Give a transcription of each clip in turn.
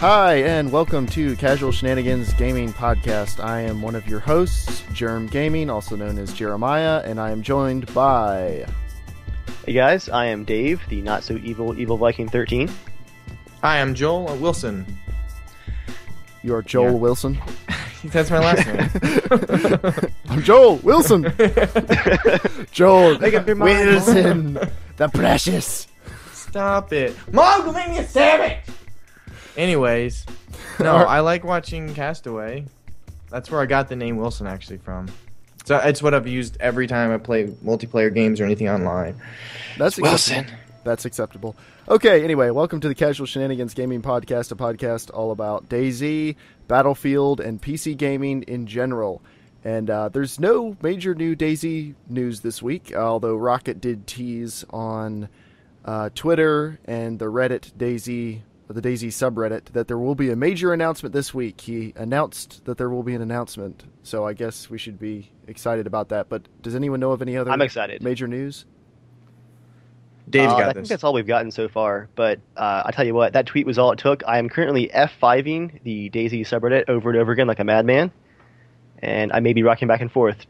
Hi, and welcome to Casual Shenanigans Gaming Podcast. I am one of your hosts, Germ Gaming, also known as Jeremiah, and I am joined by... Hey guys, I am Dave, the not-so-evil Viking 13. Hi, I'm Joel Wilson. You are Joel Wilson? That's my last name. I'm Joel Wilson! Joel Wilson, the precious! Stop it. Mom, make me a sandwich! Anyways, no, I like watching Castaway. That's where I got the name Wilson actually from. So it's what I've used every time I play multiplayer games or anything online. That's Wilson. That's acceptable. Okay, anyway, welcome to the Casual Shenanigans Gaming Podcast, a podcast all about DayZ, Battlefield, and PC gaming in general. And there's no major new DayZ news this week, although Rocket did tease on Twitter and the Reddit DayZ, the DayZ subreddit, that there will be a major announcement this week. He announced that there will be an announcement, so I guess we should be excited about that. But does anyone know of any other I'm excited. Major news? Dave's got I this. think that's all we've gotten so far, but I tell you what, that tweet was all it took. I am currently F5ing the DayZ subreddit over and over again like a madman, and I may be rocking back and forth.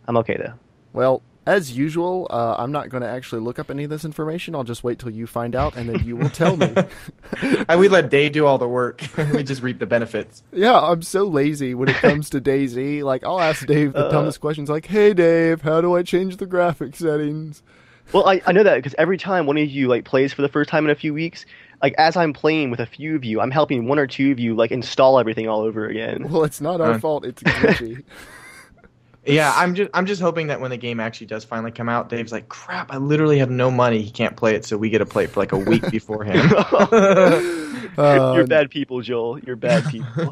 I'm okay though. Well, as usual, I'm not going to actually look up any of this information. I'll just wait till you find out, and then you will tell me. We let Dave do all the work. We just reap the benefits. Yeah, I'm so lazy when it comes to DayZ. Like, I'll ask Dave the dumbest questions, like, "Hey, Dave, how do I change the graphic settings?" Well, I know that because every time one of you plays for the first time in a few weeks, as I'm playing with a few of you, I'm helping one or two of you install everything all over again. Well, it's not our fault. It's glitchy. Yeah, I'm just hoping that when the game actually does finally come out, Dave's like, crap, I literally have no money. He can't play it, so we get to play it for a week beforehand. You're bad people, Joel. You're bad people.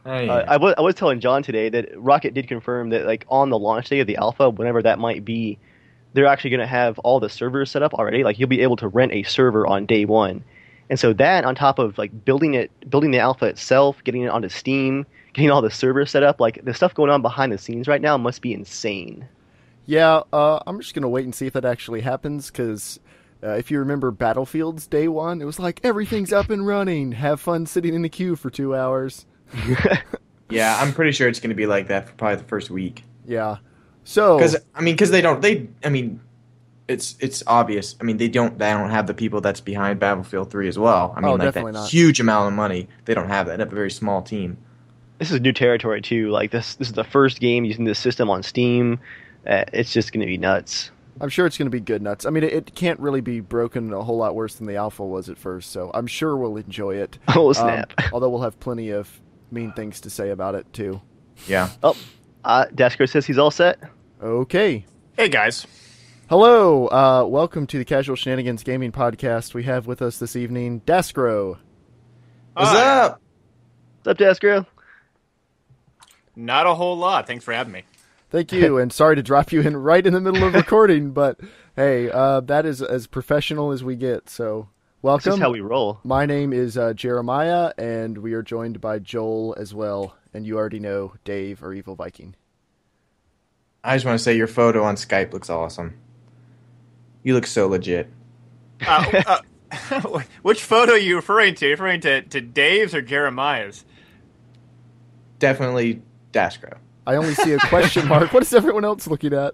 I was telling John today that Rocket did confirm that on the launch day of the alpha, whenever that might be, they're actually going to have all the servers set up already. You'll be able to rent a server on day one. And so that, on top of building the alpha itself, getting it onto Steam, getting all the servers set up, the stuff going on behind the scenes right now must be insane. Yeah, I'm just going to wait and see if that actually happens, because if you remember Battlefield's day one, it was everything's up and running. Have fun sitting in the queue for 2 hours. Yeah, I'm pretty sure it's going to be like that for probably the first week. Yeah. So, it's obvious. They don't have the people that's behind Battlefield 3 as well. Definitely that not. Huge amount of money. They don't have that. They have a very small team. This is new territory too. This is the first game using this system on Steam. It's just going to be nuts. I'm sure it's going to be good nuts. It can't really be broken a whole lot worse than the alpha was at first, so I'm sure we'll enjoy it. Oh, snap. Although we'll have plenty of mean things to say about it, too. Yeah. Oh, Daskro says he's all set. Okay. Hey, guys. Hello. Welcome to the Casual Shenanigans Gaming Podcast. We have with us this evening Daskro. What's up? What's up, Daskro? Not a whole lot. Thanks for having me. Thank you, and sorry to drop you in right in the middle of recording, but hey, that is as professional as we get, so welcome. This is how we roll. My name is Jeremiah, and we are joined by Joel as well, and you already know Dave or Evil Viking. I just want to say your photo on Skype looks awesome. You look so legit. Which photo are you referring to? Are you referring to Dave's or Jeremiah's? Definitely Daskro. I only see a question mark. What is everyone else looking at?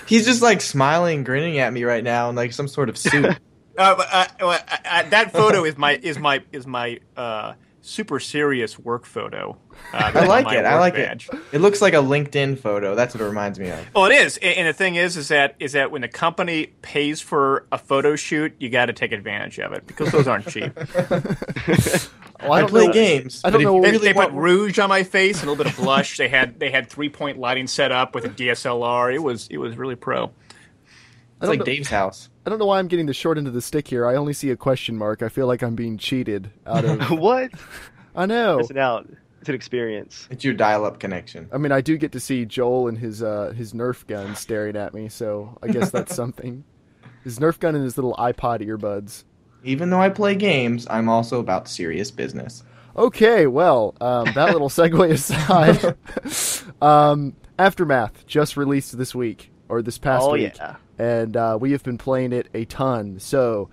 He's just smiling, grinning at me right now in some sort of suit. That photo is my super serious work photo. I like it. I like it. It looks like a LinkedIn photo. That's what it reminds me of. Well, it is. And the thing is that when the company pays for a photo shoot, you got to take advantage of it because those aren't cheap. Well, I play games. I don't know. They put rouge on my face, a little bit of blush. They had 3-point lighting set up with a DSLR. It was really pro. It's like Dave's house. I don't know why I'm getting the short end of the stick here. I only see a question mark. I feel like I'm being cheated out of... What? I know. Missing out. It's an experience. It's your dial-up connection. I do get to see Joel and his Nerf gun staring at me, so I guess that's something. His Nerf gun and his little iPod earbuds. Even though I play games, I'm also about serious business. Okay, well, that little segue aside, Aftermath just released this week, or this past week. Yeah. And we have been playing it a ton. So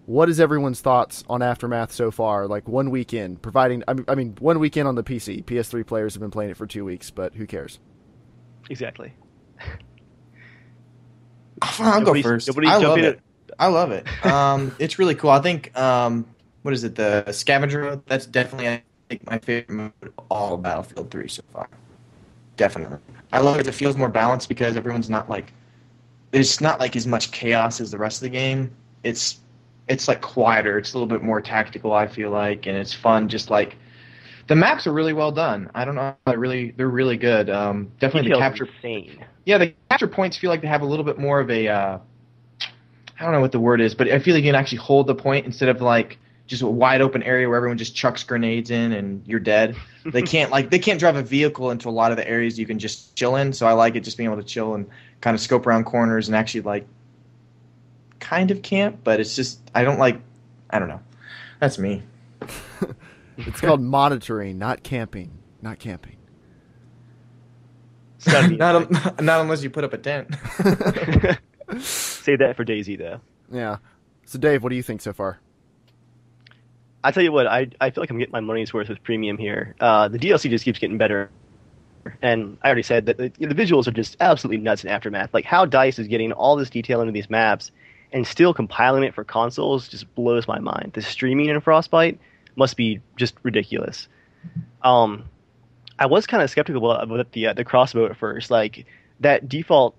what is everyone's thoughts on Aftermath so far? Like 1 week in, providing, I mean 1 week in on the PC. PS3 players have been playing it for 2 weeks, but who cares? Exactly. I'll go first. I love it. It's really cool. I think, what is it, the scavenger mode? That's definitely, I think, my favorite mode of all of Battlefield 3 so far. Definitely. I love it. It feels more balanced because everyone's not like, there's not like as much chaos as the rest of the game. It's like quieter. It's a little bit more tactical, I feel like, and it's fun. Just like the maps are really well done. I don't know, they're really good. Definitely the capture. Insane. Yeah, the capture points feel like they have a little bit more of a. I don't know what the word is, but I feel like you can actually hold the point instead of like just a wide open area where everyone just chucks grenades in and you're dead. They can't drive a vehicle into a lot of the areas you can just chill in. So I like it just being able to chill and kind of scope around corners and actually like kind of camp, but it's just I don't know. That's me. It's called monitoring, not camping. Not camping. Not unless you put up a tent. Say that for DayZ though. Yeah. So Dave, what do you think so far? I tell you what, I feel like I'm getting my money's worth with premium here. The DLC just keeps getting better. And I already said that the visuals are just absolutely nuts in Aftermath. Like how DICE is getting all this detail into these maps and still compiling it for consoles just blows my mind. The streaming in Frostbite must be just ridiculous. I was kind of skeptical about the crossbow at first. Like that default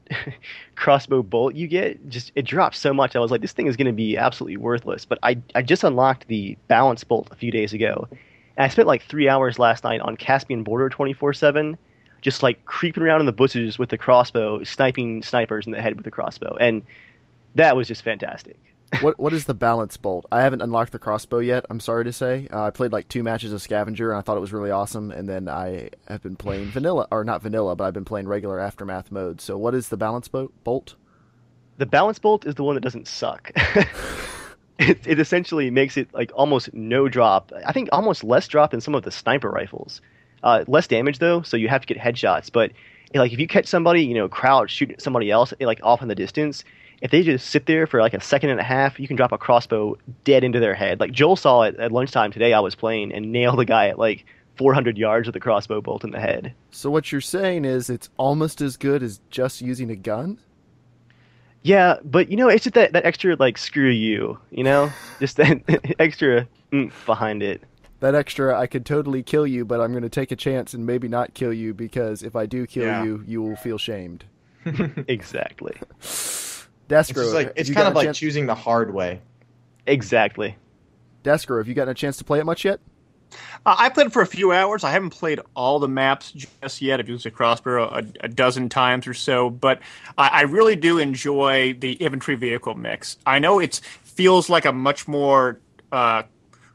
crossbow bolt you get, just it drops so much. I was like, this thing is going to be absolutely worthless. But I just unlocked the balance bolt a few days ago. And I spent like 3 hours last night on Caspian Border 24/7, just like creeping around in the bushes with the crossbow, sniping snipers in the head with the crossbow. And that was just fantastic. What is the balance bolt? I haven't unlocked the crossbow yet, I'm sorry to say. I played like 2 matches of Scavenger, and I thought it was really awesome, and then I have been playing vanilla, or not vanilla, but I've been playing regular Aftermath mode. So what is the balance bolt? The balance bolt is the one that doesn't suck. It essentially makes it like almost no drop. I think almost less drop than some of the sniper rifles. Less damage, though, so you have to get headshots. But like if you catch somebody, crouch, shooting at somebody else, like off in the distance, if they just sit there for like a second and a half, you can drop a crossbow dead into their head. Like Joel saw it at lunchtime today I was playing and nailed the guy at like 400 yards with a crossbow bolt in the head. So what you're saying is it's almost as good as just using a gun? Yeah, but it's just that extra like screw you, just that extra behind it. That extra, I could totally kill you, but I'm going to take a chance and maybe not kill you because if I do kill you, you will feel shamed. Exactly. Daskro, it's kind of like choosing the hard way. Exactly. Daskro, have you gotten a chance to play it much yet? I played it for a few hours. I haven't played all the maps just yet. I've used the crossbow a dozen times or so, but I really do enjoy the infantry vehicle mix. I know it feels like a much more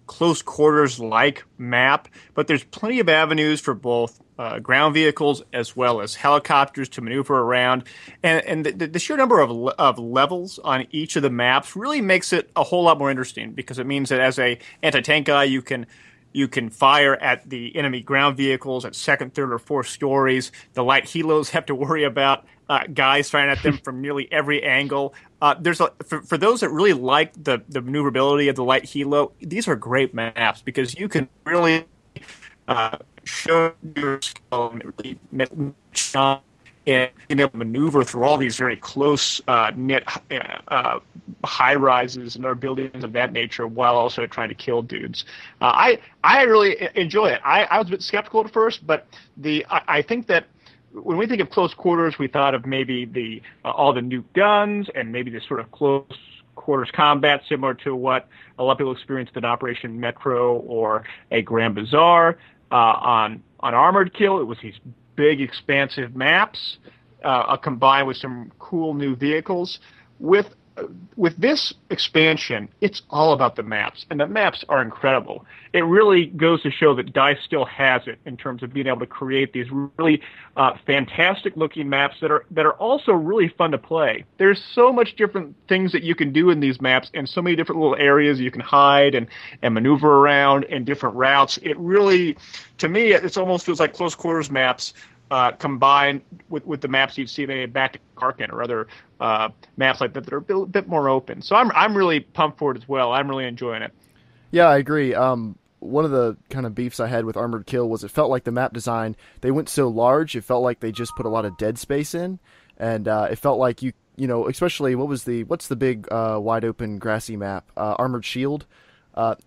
close quarters like map, but there's plenty of avenues for both ground vehicles as well as helicopters to maneuver around, and the sheer number of levels on each of the maps really makes it a whole lot more interesting because it means that as a anti-tank guy you can fire at the enemy ground vehicles at second, third, or fourth stories. The light helos have to worry about guys firing at them from nearly every angle. For those that really like the maneuverability of the light helo, these are great maps because you can really show your skill and really shine and being able to maneuver through all these very close knit high rises and other buildings of that nature while also trying to kill dudes. I really enjoy it. I was a bit skeptical at first, but I think that when we think of close quarters, we thought of maybe all the nuke guns and maybe this sort of close quarters combat similar to what a lot of people experienced in Operation Metro or a Grand Bazaar. On Armored Kill, it was these big, expansive maps combined with some cool new vehicles. With this expansion, it's all about the maps, and the maps are incredible. It really goes to show that DICE still has it in terms of being able to create these really fantastic-looking maps that are also really fun to play. There's so much different things that you can do in these maps, and so many different little areas you can hide and maneuver around and different routes. It really, to me, it almost feels like close quarters maps combined with the maps you'd see maybe back to Karkin or other maps like that are a bit more open. So I'm really pumped for it as well. I'm really enjoying it. Yeah, I agree. One of the kind of beefs I had with Armored Kill was it felt like the map design, they went so large, it felt like they just put a lot of dead space in, and it felt like you know, especially what's the big wide open grassy map, Armored Shield,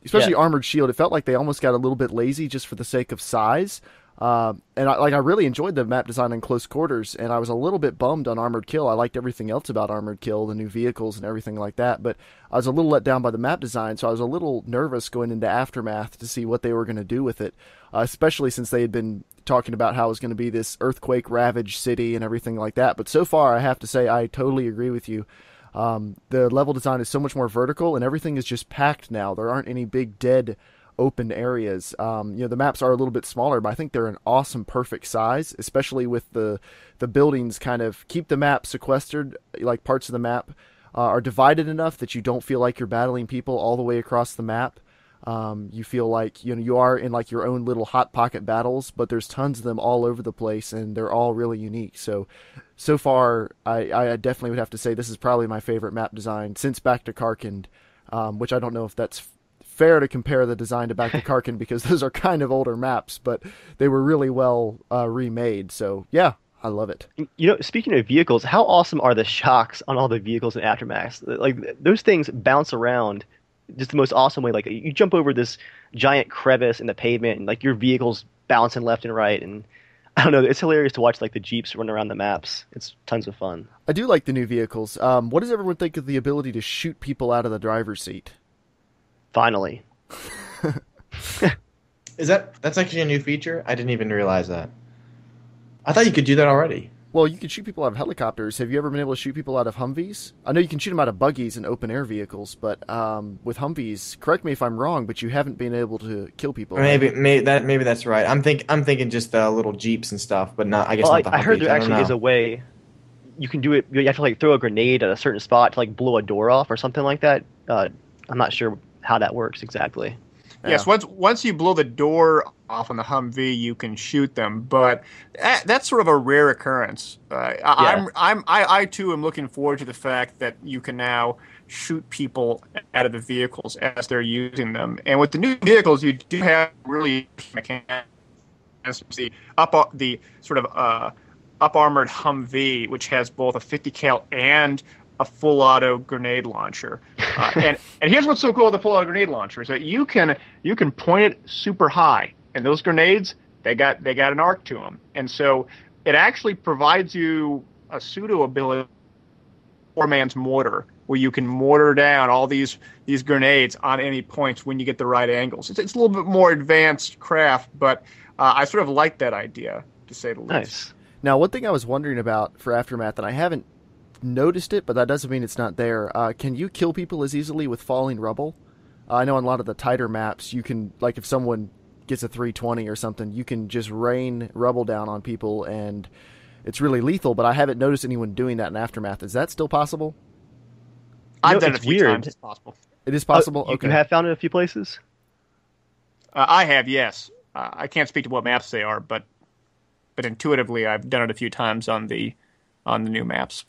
especially Armored Shield. It felt like they almost got a little bit lazy just for the sake of size. And I really enjoyed the map design in close quarters, and I was a little bit bummed on Armored Kill. I liked everything else about Armored Kill, the new vehicles and everything like that, but I was a little let down by the map design, so I was a little nervous going into Aftermath to see what they were going to do with it, especially since they had been talking about how it was going to be this earthquake-ravaged city and everything like that. But so far, I have to say, I totally agree with you. The level design is so much more vertical, and everything is just packed now. There aren't any big dead open areas. The maps are a little bit smaller, but I think they're an awesome, perfect size, especially with the buildings kind of keep the map sequestered, like parts of the map are divided enough that you don't feel like you're battling people all the way across the map. You feel like, you are in like your own little hot pocket battles, but there's tons of them all over the place, and they're all really unique. So far, I definitely would have to say this is probably my favorite map design since Back to Karkin, which I don't know if that's fair to compare the design to Back to Karkin because those are kind of older maps, but they were really well remade. So yeah, I love it. Speaking of vehicles, how awesome are the shocks on all the vehicles in Aftermath? Like those things bounce around just the most awesome way. Like you jump over this giant crevice in the pavement, and like your vehicle's bouncing left and right, and I don't know, it's hilarious to watch like the Jeeps run around the maps. It's tons of fun. I do like the new vehicles. What does everyone think of the ability to shoot people out of the driver's seat? Finally. That's actually a new feature? I didn't even realize that. I thought you could do that already. Well, you can shoot people out of helicopters. Have you ever been able to shoot people out of Humvees? I know you can shoot them out of buggies and open air vehicles, but with Humvees, correct me if I'm wrong, but you haven't been able to kill people. Maybe that's right. I'm thinking just the little Jeeps and stuff, but not. I guess not the Humvees. I heard there actually is a way you can do it. You have to like throw a grenade at a certain spot to like blow a door off or something like that. I'm not sure how that works exactly. Yes, once you blow the door off on the Humvee, you can shoot them, but that's sort of a rare occurrence. I too am looking forward to the fact that you can now shoot people out of the vehicles as they're using them. And with the new vehicles, you do have really mechanics. The sort of up armored Humvee, which has both a 50 cal and a full auto grenade launcher, and here's what's so cool with the full auto grenade launcher is that you can point it super high, and those grenades they got an arc to them, and so it actually provides you a pseudo ability, four-man's mortar, where you can mortar down all these grenades on any points when you get the right angles. It's a little bit more advanced craft, but I sort of like that idea, to say the least. Nice. Now, one thing I was wondering about for Aftermath, and I haven't noticed it, but that doesn't mean it's not there. Can you kill people as easily with falling rubble? I know on a lot of the tighter maps, you can, like if someone gets a 320 or something, you can just rain rubble down on people, and it's really lethal, but I haven't noticed anyone doing that in Aftermath. Is that still possible? I've done it a few times. It's possible. It is possible? Okay. You have found it a few places? I have, yes. I can't speak to what maps they are, but intuitively I've done it a few times on the new maps.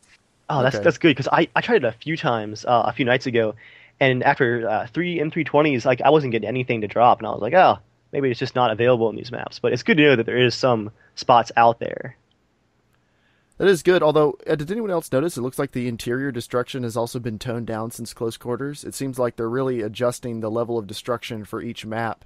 Oh, that's good, because I tried it a few times a few nights ago, and after 3 M320s, like I wasn't getting anything to drop, and I was like, oh, maybe it's just not available in these maps. But it's good to know that there is some spots out there. That is good, although, did anyone else notice it looks like the interior destruction has also been toned down since close quarters? It seems like they're really adjusting the level of destruction for each map,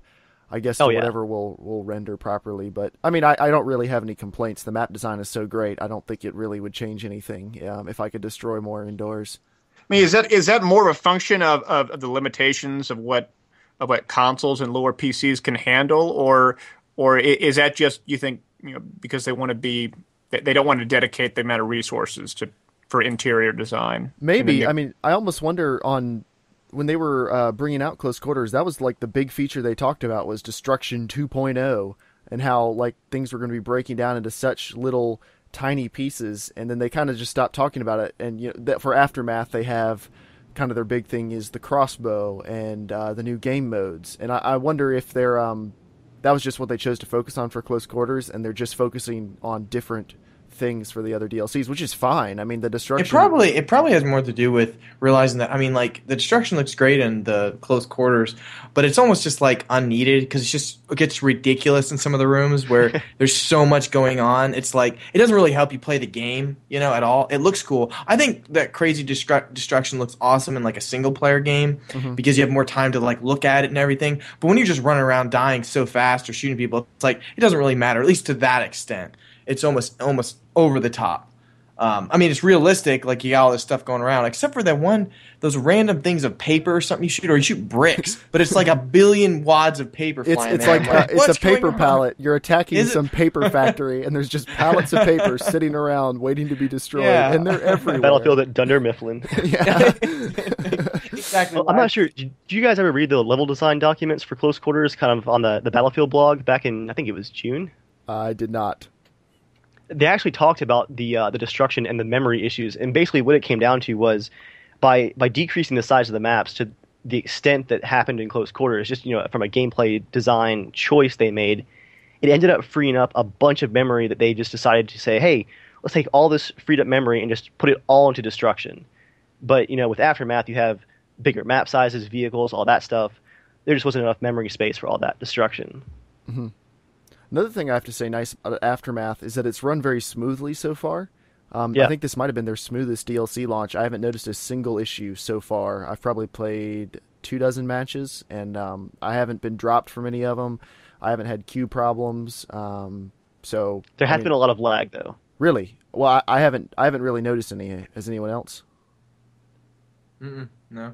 I guess, to whatever will render properly. But, I mean, I don't really have any complaints. The map design is so great, I don't think it really would change anything if I could destroy more indoors. I mean, is that more of a function of the limitations of what consoles and lower PCs can handle, or is that just, you think, because they don't want to dedicate the amount of resources for interior design? Maybe. I mean, I almost wonder when they were bringing out Close Quarters, that was like the big feature they talked about was Destruction 2.0, and how like things were going to be breaking down into such little tiny pieces, and then they kind of just stopped talking about it. And that for Aftermath, they have kind of their big thing is the crossbow and the new game modes. And I wonder if they're that was just what they chose to focus on for Close Quarters, and they're just focusing on different things for the other DLCs, which is fine. I mean, the destruction... It probably has more to do with realizing that, I mean, like, the destruction looks great in the Close Quarters, but it's almost just, like, unneeded, because it gets ridiculous in some of the rooms where there's so much going on. It's like, it doesn't really help you play the game, at all. It looks cool. I think that crazy destruction looks awesome in, like, a single-player game, because you have more time to, like, look at it and everything. But when you're just running around dying so fast or shooting people, it's like, it doesn't really matter, at least to that extent. It's almost over the top. I mean, it's realistic, like you got all this stuff going around, except for those random things of paper or something you shoot, or you shoot bricks, but it's like a billion wads of paper flying. It's like it's a paper pallet. You're attacking some paper factory, and there's just pallets of paper sitting around waiting to be destroyed, and they're everywhere. Battlefield at Dunder Mifflin. Yeah. Exactly. Well, I'm not sure. Do you guys ever read the level design documents for Close Quarters, kind of on the Battlefield blog back in, I think it was June? I did not. They actually talked about the destruction and the memory issues, and basically what it came down to was by decreasing the size of the maps to the extent that happened in Close Quarters, just from a gameplay design choice they made, it ended up freeing up a bunch of memory that they just decided to say, hey, let's take all this freed up memory and just put it all into destruction. But with Aftermath, you have bigger map sizes, vehicles, all that stuff. There just wasn't enough memory space for all that destruction. Mm-hmm. Another thing I have to say nice about Aftermath is that it's run very smoothly so far. I think this might have been their smoothest DLC launch. I haven't noticed a single issue so far. I've probably played 24 matches, and I haven't been dropped from any of them. I haven't had queue problems. So there has been a lot of lag, though. Really? Well, I haven't really noticed any. Has anyone else? No.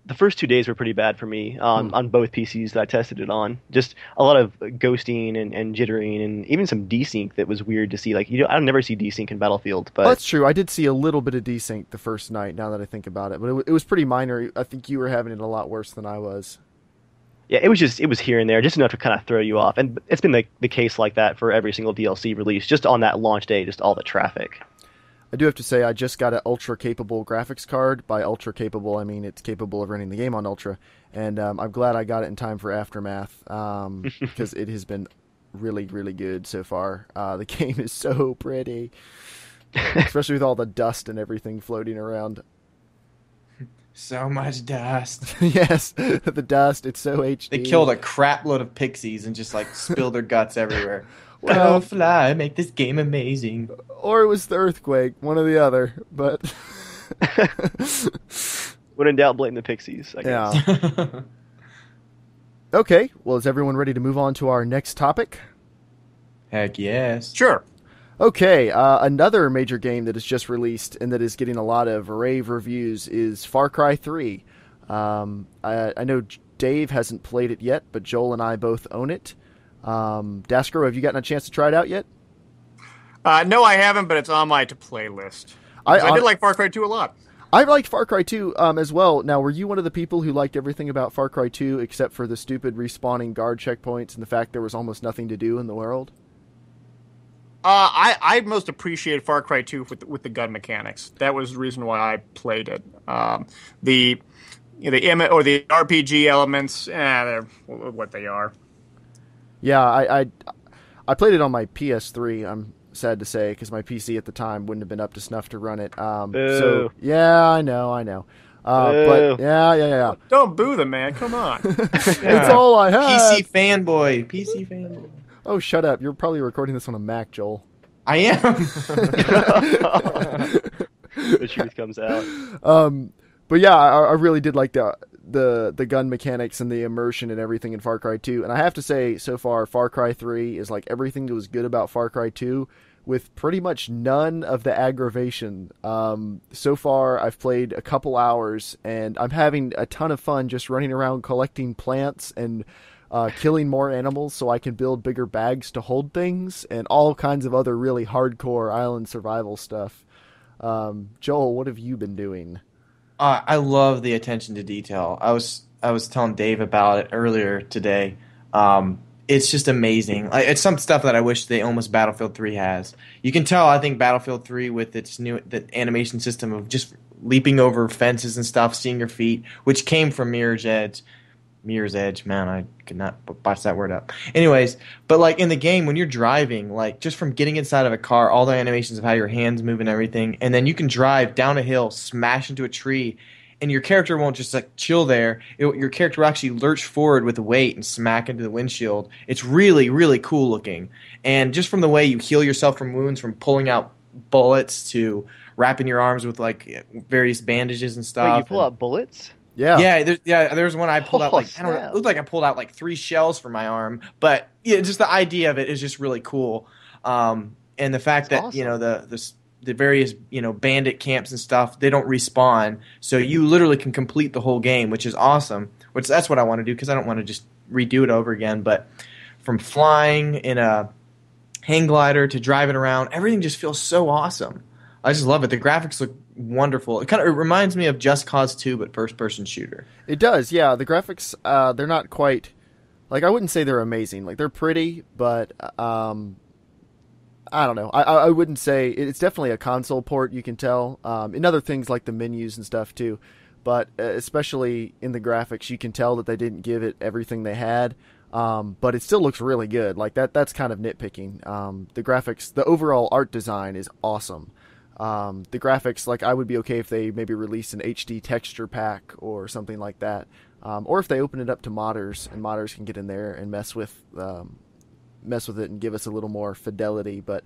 The first 2 days were pretty bad for me on both PCs that I tested it on. Just a lot of ghosting and jittering, and even some desync that was weird to see. Like I never see desync in Battlefield, but that's true. I did see a little bit of desync the first night. Now that I think about it, but it was pretty minor. I think you were having it a lot worse than I was. Yeah, it was here and there, just enough to kind of throw you off. And it's been the case like that for every single DLC release, just on that launch day, just all the traffic. I do have to say I just got an ultra-capable graphics card. By ultra-capable, I mean it's capable of running the game on ultra. And I'm glad I got it in time for Aftermath because it has been really, really good so far. The game is so pretty, especially with all the dust and everything floating around. So much dust. Yes, the dust. It's so HD. They killed a crap load of pixies and just spilled their guts everywhere. Well, fly, make this game amazing. Or it was the earthquake, one or the other. But when in doubt, blame the pixies, I guess. Yeah. Okay, well, is everyone ready to move on to our next topic? Heck yes. Sure. Okay, another major game that is just released and that is getting a lot of rave reviews is Far Cry 3. I know Dave hasn't played it yet, but Joel and I both own it. Daskro, have you gotten a chance to try it out yet? No, I haven't, but it's on my to-play list. I did like Far Cry 2 a lot. I liked Far Cry 2 as well. Now, were you one of the people who liked everything about Far Cry 2 except for the stupid respawning guard checkpoints and the fact there was almost nothing to do in the world? I most appreciated Far Cry 2 with the gun mechanics. That was the reason why I played it. The RPG elements, they're what they are. Yeah, I played it on my PS3. I'm sad to say because my PC at the time wouldn't have been up to snuff to run it. So yeah, I know. But yeah. Don't boo them, man. Come on. It's all I have. PC fanboy. Oh, shut up. You're probably recording this on a Mac, Joel. I am. The truth comes out. But yeah, I really did like the gun mechanics and the immersion and everything in Far Cry 2. And I have to say, so far, Far Cry 3 is like everything that was good about Far Cry 2 with pretty much none of the aggravation. So far, I've played a couple hours, and I'm having a ton of fun just running around collecting plants and killing more animals so I can build bigger bags to hold things and all kinds of other really hardcore island survival stuff. Joel, what have you been doing? I love the attention to detail. I was telling Dave about it earlier today. It's just amazing. It's some stuff that I wish the almost Battlefield 3 has. You can tell, I think Battlefield 3 with its the animation system of just leaping over fences and stuff, seeing your feet, which came from Mirror's Edge. Mirror's Edge, man, I could not botch that word up. Anyways, but like in the game, when you're driving, like just from getting inside of a car, all the animations of how your hands move and everything, and then you can drive down a hill, smash into a tree, and your character won't just like chill there. Your character will actually lurch forward with the weight and smack into the windshield. It's really, really cool looking. And just from the way you heal yourself from wounds, from pulling out bullets to wrapping your arms with like various bandages and stuff. Wait, you pull out bullets? Yeah. There's one I pulled out like I don't know. It looked like I pulled out like 3 shells from my arm, but yeah, just the idea of it is just really cool. And the fact that awesome. The various bandit camps and stuff, they don't respawn, so you literally can complete the whole game, which is awesome. Which that's what I want to do because I don't want to just redo it over again. But from flying in a hang glider to driving around, everything just feels so awesome. I just love it. The graphics look wonderful. It reminds me of Just Cause 2, but first-person shooter. It does, yeah. The graphics, they're not quite... Like, I wouldn't say they're amazing. Like, they're pretty, but I don't know. I wouldn't say... It's definitely a console port, you can tell. In other things like the menus and stuff, too. But especially in the graphics, you can tell that they didn't give it everything they had. But it still looks really good. Like, that's kind of nitpicking. The graphics... The overall art design is awesome. The graphics, like, I would be okay if they maybe released an HD texture pack or something like that. Or if they open it up to modders, and modders can get in there and mess with it and give us a little more fidelity. But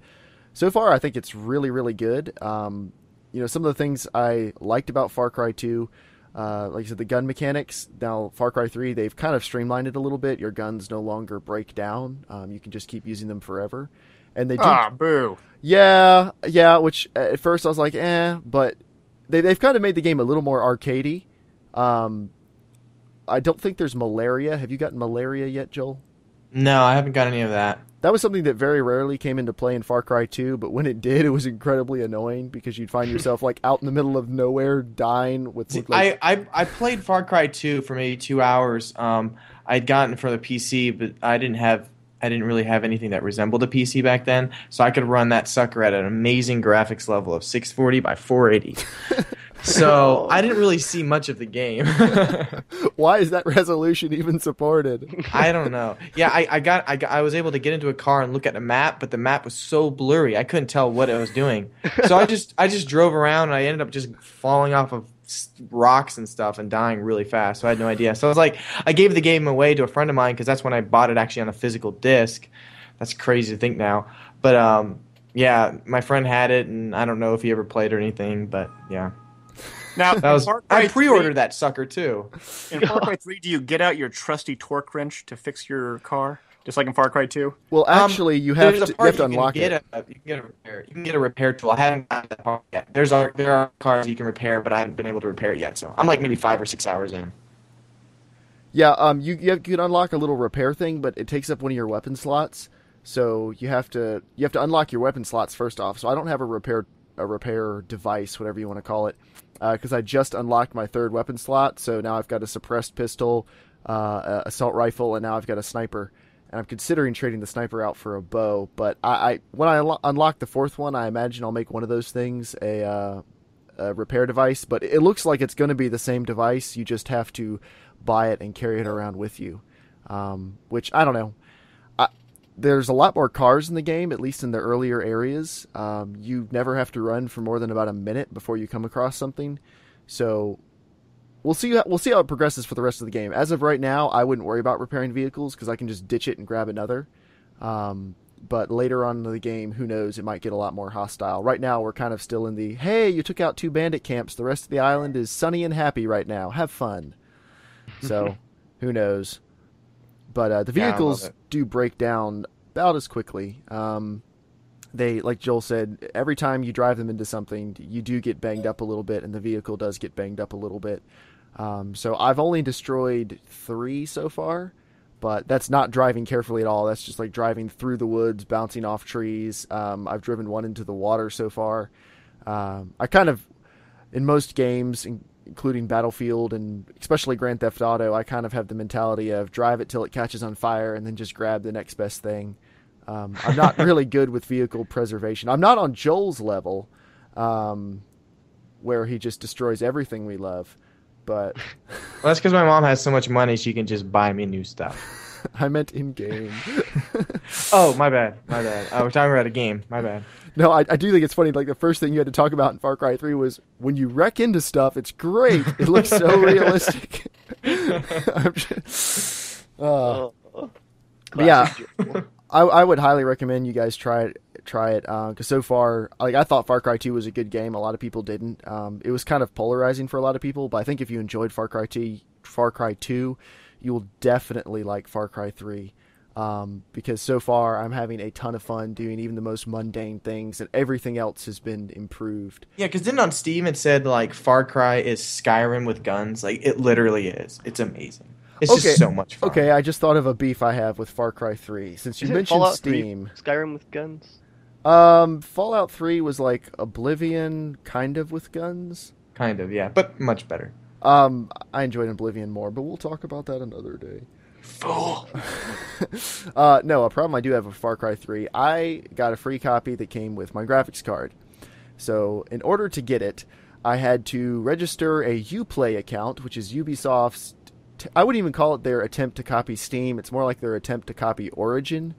so far, I think it's really, really good. Some of the things I liked about Far Cry 2, like I said, the gun mechanics. Now, Far Cry 3, they've kind of streamlined it a little bit. Your guns no longer break down. You can just keep using them forever. And they do. Boo. Yeah, which at first I was like, but they've kind of made the game a little more arcadey. I don't think there's malaria. Have you gotten malaria yet, Joel? No, I haven't got any of that. That was something that very rarely came into play in Far Cry 2, but when it did, it was incredibly annoying because you'd find yourself like out in the middle of nowhere dying with... I played Far Cry 2 for maybe 2 hours. I'd gotten it for the PC, but I didn't really have anything that resembled a PC back then, so I could run that sucker at an amazing graphics level of 640 by 480. So I didn't really see much of the game. Why is that resolution even supported? I don't know. Yeah, I was able to get into a car and look at the map, but the map was so blurry I couldn't tell what I was doing. So I just drove around and I ended up just falling off of rocks and stuff and dying really fast. So I had no idea. So I was like, I gave the game away to a friend of mine because that's when I bought it actually on a physical disc. That's crazy to think now. But yeah, my friend had it, and I don't know if he ever played or anything. But yeah. Now, I pre-ordered that sucker too. In Far Cry 3, do you get out your trusty torque wrench to fix your car, just like in Far Cry 2? Well, actually, you have to unlock it. You can get a repair tool. I haven't gotten that part yet. There are cars you can repair, but I haven't been able to repair it yet. So I'm like maybe 5 or 6 hours in. Yeah, you can unlock a little repair thing, but it takes up one of your weapon slots. So you have to unlock your weapon slots first off. So I don't have a repair device, whatever you want to call it. Because I just unlocked my 3rd weapon slot, so now I've got a suppressed pistol, assault rifle, and now I've got a sniper. And I'm considering trading the sniper out for a bow. But when I unlock the 4th one, I imagine I'll make one of those things a repair device. But it looks like it's going to be the same device. You just have to buy it and carry it around with you, which I don't know. There's a lot more cars in the game, at least in the earlier areas. You never have to run for more than about a minute before you come across something. So we'll see how it progresses for the rest of the game. As of right now, I wouldn't worry about repairing vehicles because I can just ditch it and grab another. But later on in the game, who knows, it might get a lot more hostile. Right now, we're kind of still in the, hey, you took out 2 bandit camps. The rest of the island is sunny and happy right now. Have fun. So who knows? But the vehicles do break down about as quickly. They, like Joel said, every time you drive them into something, you do get banged up a little bit, and the vehicle does get banged up a little bit. So I've only destroyed 3 so far, but that's not driving carefully at all. That's just like driving through the woods, bouncing off trees. I've driven 1 into the water so far. I kind of, in most games, including Battlefield and especially Grand Theft Auto, I kind of have the mentality of drive it till it catches on fire and then just grab the next best thing. I'm not really good with vehicle preservation. I'm not on Joel's level, where he just destroys everything we love. But well, that's because my mom has so much money she can just buy me new stuff. I meant in game. Oh, my bad. We're talking about a game. My bad. No, I do think it's funny. Like the first thing you had to talk about in Far Cry 3 was when you wreck into stuff. It's great. It looks so realistic. But yeah, I would highly recommend you guys try it. Because so far, like I thought Far Cry 2 was a good game. A lot of people didn't. It was kind of polarizing for a lot of people. But I think if you enjoyed Far Cry 2, you will definitely like Far Cry 3. Because so far I'm having a ton of fun doing even the most mundane things, and everything else has been improved. Yeah, because then on Steam it said like Far Cry is Skyrim with guns. Like it literally is. It's amazing. It's just so much fun. Okay, I just thought of a beef I have with Far Cry 3. Since you mentioned Fallout Steam, 3, Skyrim with guns. Fallout 3 was like Oblivion, kind of with guns. Kind of, yeah, but much better. I enjoyed Oblivion more, but we'll talk about that another day. Fool. No, a problem I do have with Far Cry 3. I got a free copy that came with my graphics card. So in order to get it, I had to register a Uplay account, which is Ubisoft's. I wouldn't even call it their attempt to copy Steam. It's more like their attempt to copy Origin.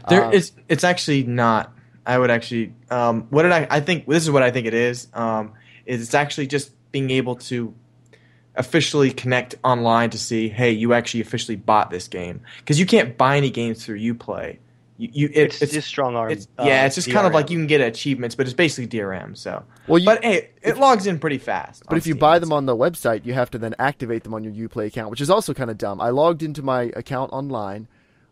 It's actually not. I would actually. I think this is what I think it is. Is it's actually just being able to officially connect online to see, hey, you actually officially bought this game, because you can't buy any games through Uplay. It's just strong arm. It's just DRM. kind of like you can get achievements, but it's basically DRM. So, well, but hey, it logs in pretty fast. But if you buy them on the website, you have to then activate them on your Uplay account, which is also kind of dumb. I logged into my account online.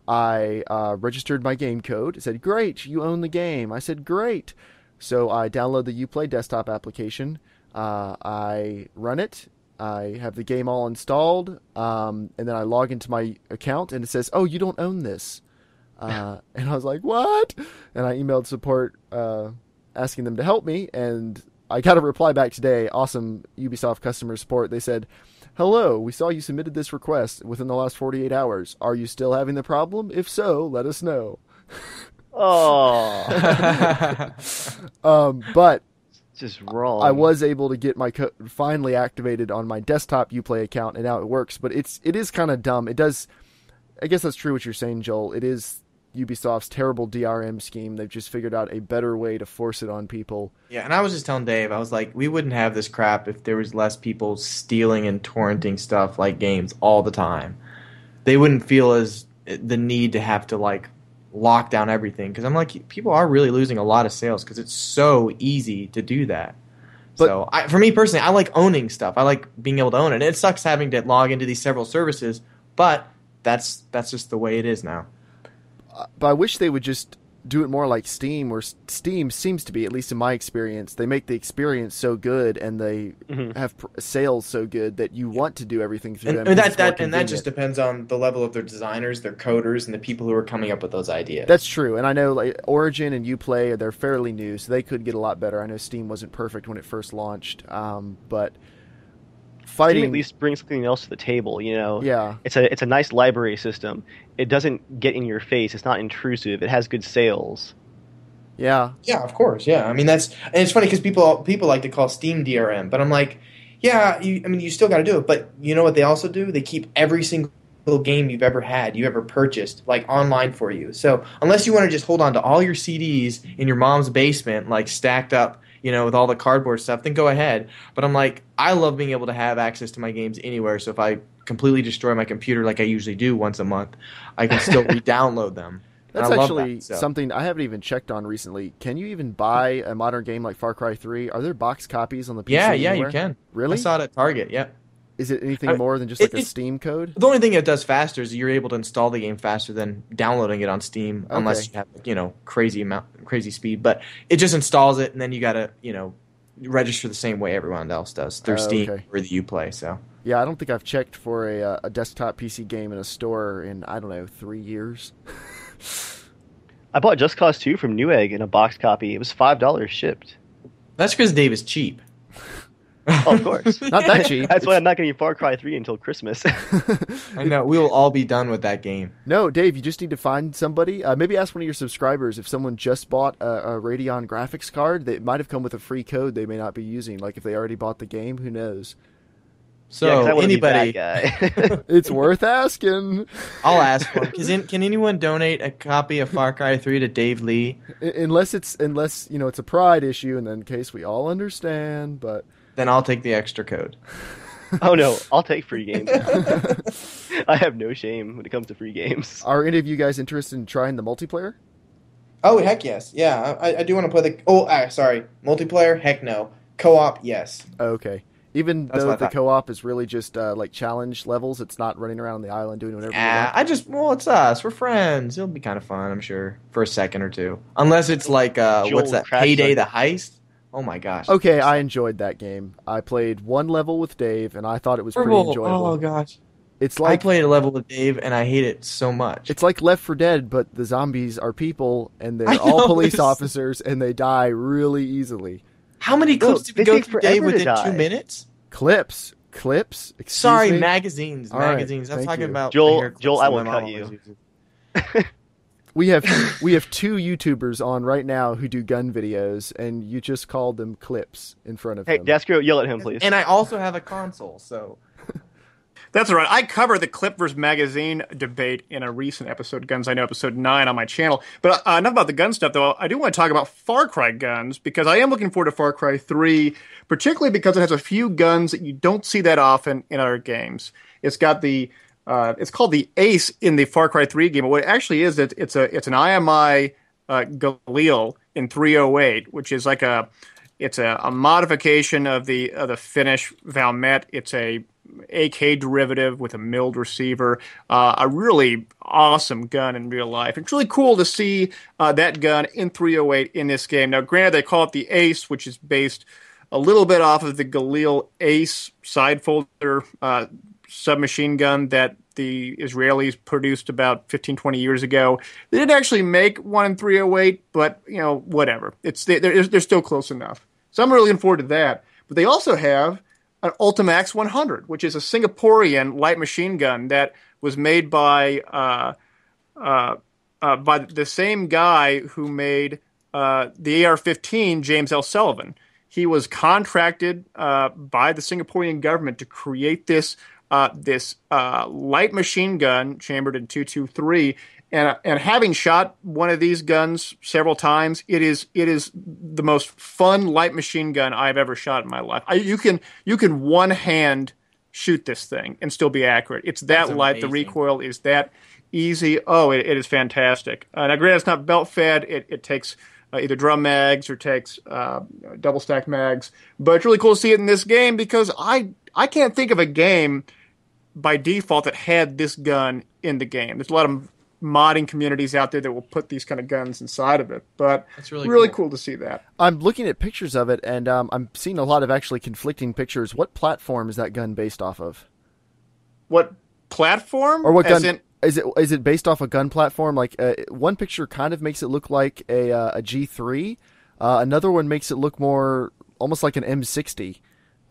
I registered my game code. It said, "Great, you own the game." I said, "Great." So I download the Uplay desktop application. I run it. I have the game all installed, and then I log into my account, and it says, "Oh, you don't own this." And I was like, "What?" And I emailed support asking them to help me, and I got a reply back today. Awesome Ubisoft customer support. They said, "Hello, we saw you submitted this request within the last 48 hours. Are you still having the problem? If so, let us know." Oh. But just wrong. I was able to get my code finally activated on my desktop Uplay account, and now it works. But it is kind of dumb. It does. I guess that's true what you're saying, Joel. It is Ubisoft's terrible DRM scheme. They've just figured out a better way to force it on people. Yeah, and I was just telling Dave, I was like, we wouldn't have this crap if there was less people stealing and torrenting stuff like games all the time. They wouldn't feel as the need to have to like lock down everything, because I'm like, people are really losing a lot of sales because it's so easy to do that. But, so for me personally, I like owning stuff. I like being able to own it. And it sucks having to log into these several services, but that's just the way it is now. But I wish they would just do it more like Steam, where Steam seems to be, at least in my experience, they make the experience so good and they have sales so good that you want to do everything through them. And that just depends on the level of their designers, their coders, and the people who are coming up with those ideas. That's true, and I know like Origin and Uplay, they're fairly new, so they could get a lot better. I know Steam wasn't perfect when it first launched, but fighting Steam at least brings something else to the table, you know. Yeah, it's a nice library system. It doesn't get in your face. It's not intrusive. It has good sales. Yeah, of course. Yeah, I mean and it's funny because people like to call Steam DRM, but I'm like, yeah, you still got to do it. But you know what they also do? They keep every single game you've ever purchased like online for you. So unless you want to just hold on to all your CDs in your mom's basement, like stacked up, you know, with all the cardboard stuff, then go ahead. But I'm like, I love being able to have access to my games anywhere. So if I completely destroy my computer like I usually do once a month, I can still re-download them. That's actually something I haven't even checked on recently. Can you even buy a modern game like Far Cry 3? Are there box copies on the PC? Yeah, anywhere? you can. Really? I saw it at Target, yeah. Is it anything more than just like a Steam code? The only thing it does faster is you're able to install the game faster than downloading it on Steam, unless you have, crazy speed. But it just installs it, and then you got to, register the same way everyone else does through Steam or the Uplay. So yeah, I don't think I've checked for a desktop PC game in a store in 3 years. I bought Just Cause 2 from Newegg in a box copy. It was $5 shipped. That's because Dave is cheap. Oh, of course. Not that cheap. That's why I'm not getting Far Cry 3 until Christmas. I know. We will all be done with that game. No, Dave, you just need to find somebody. Maybe ask one of your subscribers if someone just bought a Radeon graphics card that might have come with a free code they may not be using. Like if they already bought the game, who knows? So I anybody, It's worth asking. I'll ask one. Can anyone donate a copy of Far Cry 3 to Dave Lee? Unless it's a pride issue, and then in case we all understand, but then I'll take the extra code. Oh no, I'll take free games. I have no shame when it comes to free games. Are any of you guys interested in trying the multiplayer? Oh, heck yes. Yeah, I do want to play the... sorry. Multiplayer? Heck no. Co-op? Yes. Okay. Even though the co-op is really just like challenge levels, it's not running around the island doing whatever you want. It's us. We're friends. It'll be kind of fun, I'm sure, for a second or two. Unless it's like, what's that, Payday the Heist? Oh my gosh. Okay, I enjoyed that game. I played one level with Dave, and I thought it was pretty enjoyable. Oh gosh. It's like I played a level with Dave, and I hate it so much. It's like Left 4 Dead, but the zombies are people, and they're all police officers, and they die really easily. How many clips did we go through, Dave, within 2 minutes? Clips? Sorry, me? Magazines. All magazines. Right, I'm talking about Joel, I will cut you. We have two YouTubers on right now who do gun videos, and you just called them clips in front of them. Hey, Daskro, yell at him, please. And I also have a console, so... That's right. I covered the clip versus magazine debate in a recent episode, Guns I Know, episode 9 on my channel. But enough about the gun stuff, though. I do want to talk about Far Cry guns, because I am looking forward to Far Cry 3, particularly because it has a few guns that you don't see that often in other games. It's got the... it's called the Ace in the Far Cry 3 game. But what it actually is, it's an IMI Galil in 308, which is like a modification of the Finnish Valmet. It's a AK derivative with a milled receiver. A really awesome gun in real life. It's really cool to see that gun in 308 in this game. Now, granted, they call it the Ace, which is based a little bit off of the Galil Ace side folder submachine gun that the Israelis produced about 15, 20 years ago. They didn't actually make one in 308, but, whatever. They're still close enough. So I'm really looking forward to that. But they also have an Ultimax 100, which is a Singaporean light machine gun that was made by the same guy who made the AR-15, James L. Sullivan. He was contracted by the Singaporean government to create this light machine gun chambered in .223, and having shot one of these guns several times, it is the most fun light machine gun I've ever shot in my life. You can one hand shoot this thing and still be accurate. It's that light. Amazing. The recoil is that easy. Oh, it is fantastic. Now, granted, it's not belt fed. It takes either drum mags or takes double stack mags, but it's really cool to see it in this game, because I can't think of a game by default that had this gun in the game. There's a lot of modding communities out there that will put these kind of guns inside of it, but it's really cool to see that. I'm looking at pictures of it, and I'm seeing a lot of actually conflicting pictures. What platform is that gun based off of? What platform? Or what gun? Is it based off a gun platform? Like one picture kind of makes it look like a G3. Another one makes it look more almost like an M60.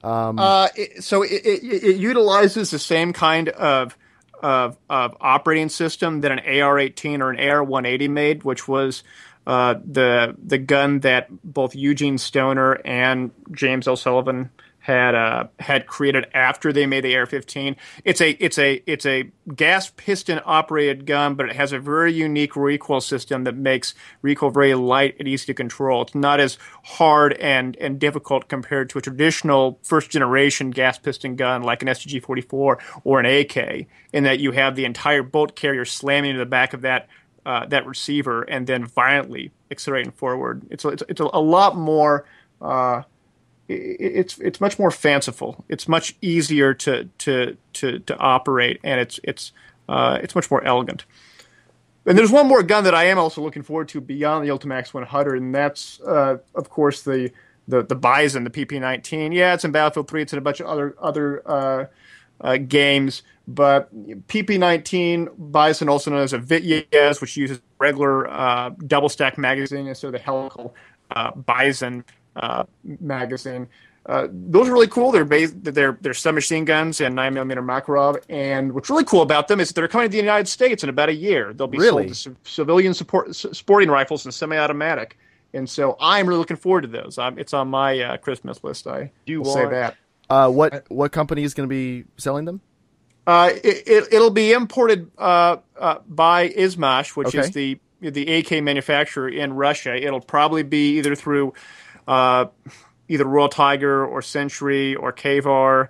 So it utilizes the same kind of operating system that an AR-18 or an AR-180 made, which was the gun that both Eugene Stoner and James L. Sullivan had created after they made the AR-15. It's a gas piston operated gun, but it has a very unique recoil system that makes recoil very light and easy to control. It's not as hard and difficult compared to a traditional first generation gas piston gun like an STG-44 or an AK, in that you have the entire bolt carrier slamming into the back of that receiver and then violently accelerating forward. It's a lot more. It's much more fanciful. It's much easier to operate, and it's much more elegant. And there's one more gun that I am also looking forward to beyond the Ultimax 100, and that's of course the Bison, the PP-19. Yeah, it's in Battlefield 3. It's in a bunch of other games, but PP-19 Bison, also known as a Vityaz, which uses regular double stack magazine instead of the helical Bison magazine. Those are really cool. They're submachine guns and 9mm Makarov. And what's really cool about them is that they're coming to the United States in about a year. They'll be sold to civilian sporting rifles and semi-automatic. And so I'm really looking forward to those. It's on my Christmas list. I will say that. What company is going to be selling them? It'll be imported by Izmash, which is the AK manufacturer in Russia. It'll probably be either through either Royal Tiger or Century or Kavar.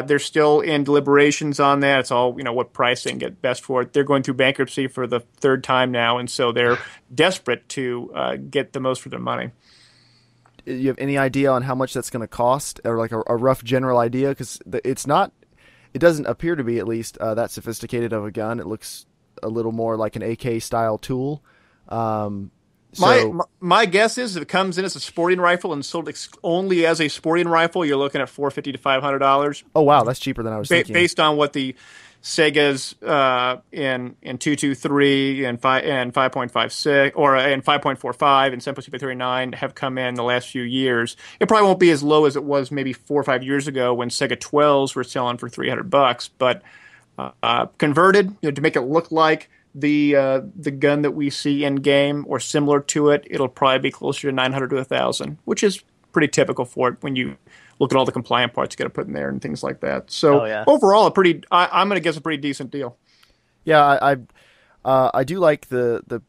They're still in deliberations on that. It's all, what pricing get best for it. They're going through bankruptcy for the third time now, and so they're desperate to get the most for their money. You have any idea on how much that's going to cost, or like a rough general idea? Because it doesn't appear to be, at least, that sophisticated of a gun. It looks a little more like an AK style tool. My guess is if it comes in as a sporting rifle and sold only as a sporting rifle, you're looking at $450 to $500. Oh wow, that's cheaper than I was thinking. Based on what the Segas in 223 and 5.56 or in 5.45 and Semper Super 39 have come in the last few years. It probably won't be as low as it was maybe 4 or 5 years ago when Sega 12s were selling for $300. But converted, to make it look like the gun that we see in game or similar to it, it'll probably be closer to $900 to $1,000, which is pretty typical for it when you look at all the compliant parts you got to put in there and things like that. So overall, I'm going to guess a pretty decent deal. Yeah, I do like the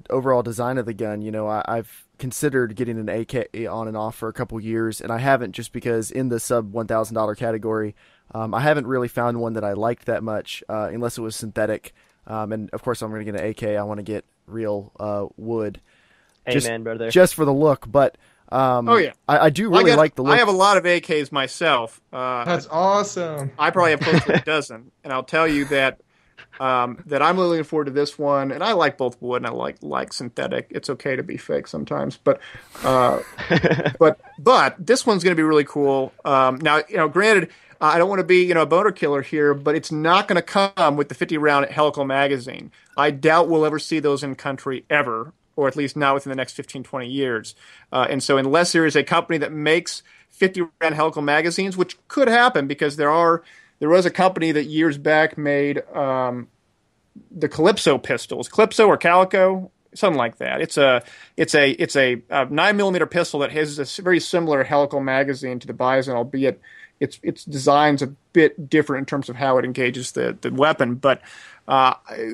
overall design of the gun. I've considered getting an AK on and off for a couple years, and I haven't, just because in the sub $1,000 category, I haven't really found one that I liked that much, unless it was synthetic. And of course, I'm going to get an AK. I want to get real wood. Amen, brother. Just for the look, but. I do really like the look. I have a lot of AKs myself. That's awesome. I probably have close to a dozen, and I'll tell you that I'm really looking forward to this one. And I like both wood and I like synthetic. It's okay to be fake sometimes, but this one's going to be really cool. Now, granted, I don't want to be a boner killer here, but it's not going to come with the 50-round helical magazine. I doubt we'll ever see those in country ever, or at least not within the next 15, 20 years. And so unless there is a company that makes 50-round helical magazines, which could happen because there was a company that years back made the Calypso pistols, Calypso or Calico, something like that. It's a 9mm pistol that has a very similar helical magazine to the Bison, albeit its design's a bit different in terms of how it engages the weapon, but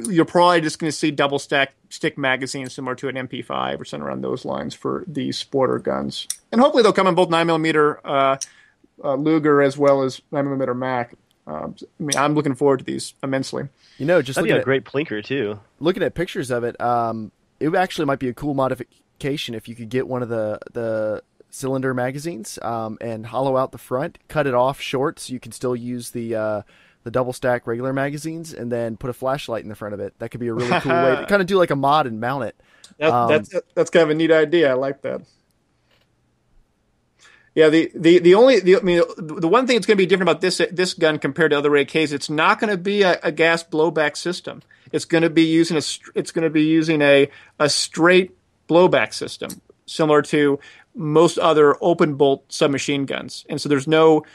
you're probably just going to see double stack stick magazines similar to an MP5 or something around those lines for these sporter guns. And hopefully they'll come in both 9mm Luger as well as 9mm Mac. I'm looking forward to these immensely. Just that'd be a great plinker too. Looking at pictures of it, it actually might be a cool modification if you could get one of the cylinder magazines and hollow out the front, cut it off short so you can still use the double stack regular magazines, and then put a flashlight in the front of it. That could be a really cool way to kind of do like a mod and mount it. That's kind of a neat idea. I like that. Yeah, the one thing that's going to be different about this gun compared to other AKs, it's not going to be a gas blowback system. It's going to be using a straight blowback system, similar to most other open bolt submachine guns. And so there's no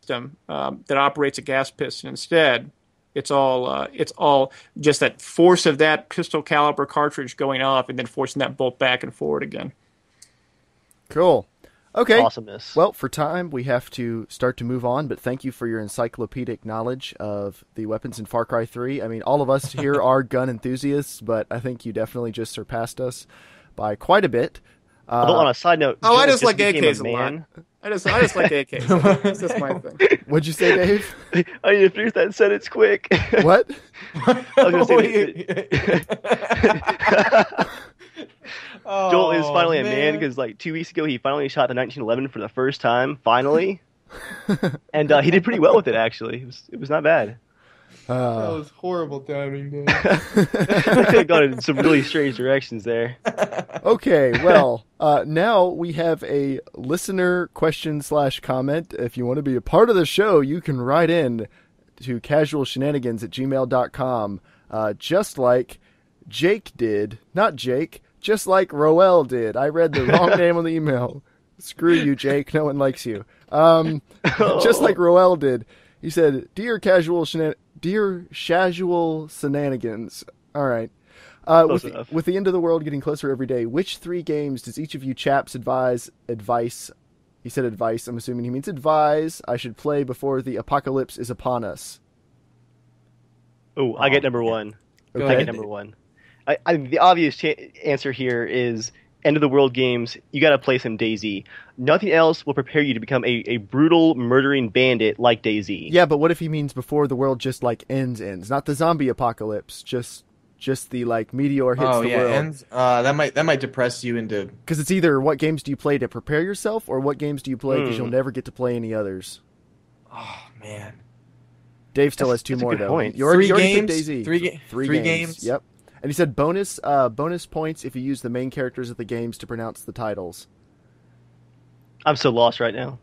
system that operates a gas piston. Instead, it's all just that force of that pistol caliber cartridge going off and then forcing that bolt back and forward again. Cool. Okay. Awesomeness. Well, for time, we have to start to move on, but thank you for your encyclopedic knowledge of the weapons in Far Cry 3. I mean, all of us here are gun enthusiasts, but I think you definitely just surpassed us by quite a bit. Although on a side note, I just like AKs a lot. I just like AKs. That's my thing. What'd you say, Dave? I need to finish that sentence quick. What? I was going to say Joel is finally a man because 2 weeks ago he finally shot the 1911 for the first time, finally, and he did pretty well with it. Actually, it was not bad. That was horrible timing, dude. I could have gone in some really strange directions there. Okay, well, now we have a listener question/comment. If you want to be a part of the show, you can write in to casualshenanigans@gmail.com, just like Jake did. Not Jake, just like Roel did. I read the wrong name on the email. Screw you, Jake. No one likes you. Just like Roel did. He said, Dear Casual Shenanigans. All right. With the end of the world getting closer every day, which 3 games does each of you chaps advise He said advice. I'm assuming he means advise. I should play before the apocalypse is upon us. Oh, I get number one. Okay. I get number one. The obvious answer here is end of the world games. You got to play some DayZ. Nothing else will prepare you to become a brutal, murdering bandit like DayZ. Yeah, but what if he means before the world just like ends? Not the zombie apocalypse, just the like meteor hits the world. Ends. That might depress you into. Because it's either what games do you play to prepare yourself, or what games do you play because you'll never get to play any others. Oh man. Dave still has two more though. Point. You already games. picked DayZ. Three games. Yep. And he said bonus points if you use the main characters of the games to pronounce the titles. I'm so lost right now.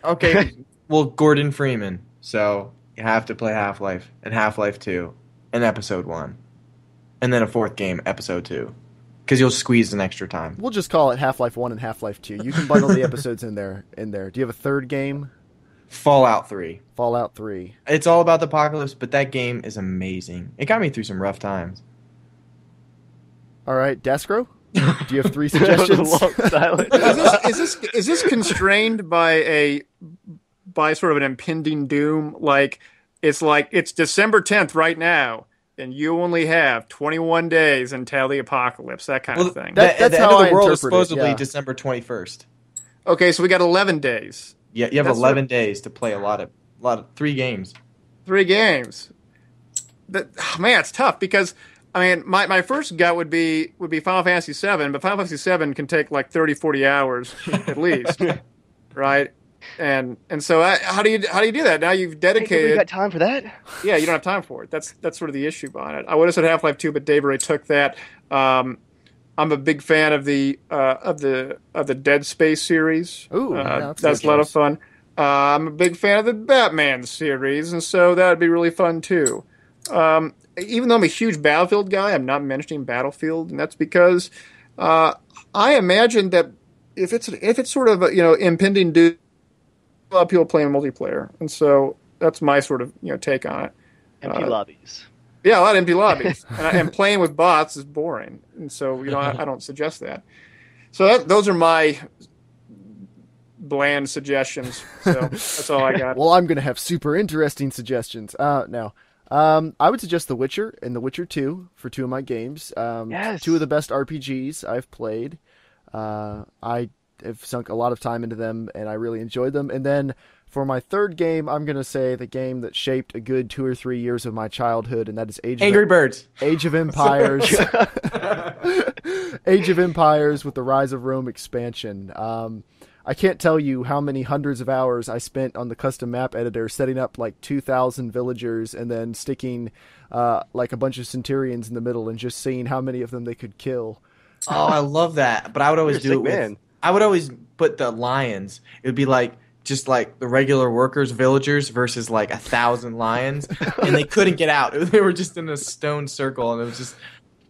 Okay. Well, Gordon Freeman. So you have to play Half-Life and Half-Life 2 and Episode 1. And then a fourth game, Episode 2. Because you'll squeeze an extra time. We'll just call it Half-Life 1 and Half-Life 2. You can bundle the episodes in there. Do you have a third game? Fallout 3. Fallout 3. It's all about the apocalypse, but that game is amazing. It got me through some rough times. All right, Daskro? Do you have 3 suggestions? Is this constrained by sort of an impending doom? It's December 10th right now, and you only have 21 days until the apocalypse. That kind of thing. That's the how end of the world is interpret it, supposedly yeah. December 21st. Okay, so we got 11 days. Yeah, you have 11 days to play a lot of 3 games. 3 games. Man, it's tough because. I mean, my first gut would be Final Fantasy VII, but Final Fantasy VII can take like 30, 40 hours at least, right? And so how do you do that? Now you've dedicated. You got time for that? Yeah, you don't have time for it. That's sort of the issue behind it. I would have said Half-Life 2, but Dave already took that. I'm a big fan of the Dead Space series. Ooh, that's a lot of fun. I'm a big fan of the Batman series, and so that would be really fun too. Even though I'm a huge Battlefield guy, I'm not mentioning Battlefield, and that's because I imagine that if it's sort of impending doom, a lot of people playing multiplayer, and so that's my sort of take on it. Empty lobbies. Yeah, a lot of empty lobbies, and playing with bots is boring, and so I don't suggest that. So those are my bland suggestions. So that's all I got. Well, I'm going to have super interesting suggestions. No. I would suggest The Witcher and The Witcher 2 for 2 of my games. Yes. 2 of the best RPGs I've played. I have sunk a lot of time into them, and I really enjoyed them. And then for my third game, I'm going to say the game that shaped a good 2 or 3 years of my childhood, and that is Angry Birds. Age of Empires. Age of Empires with the Rise of Rome expansion. I can't tell you how many hundreds of hours I spent on the custom map editor setting up like 2,000 villagers and then sticking like a bunch of centurions in the middle and just seeing how many of them they could kill. Oh, I love that. But I would always do it with... I would always put the lions. It would be like just like the regular workers, villagers versus like 1,000 lions. And they couldn't get out. They were just in a stone circle. And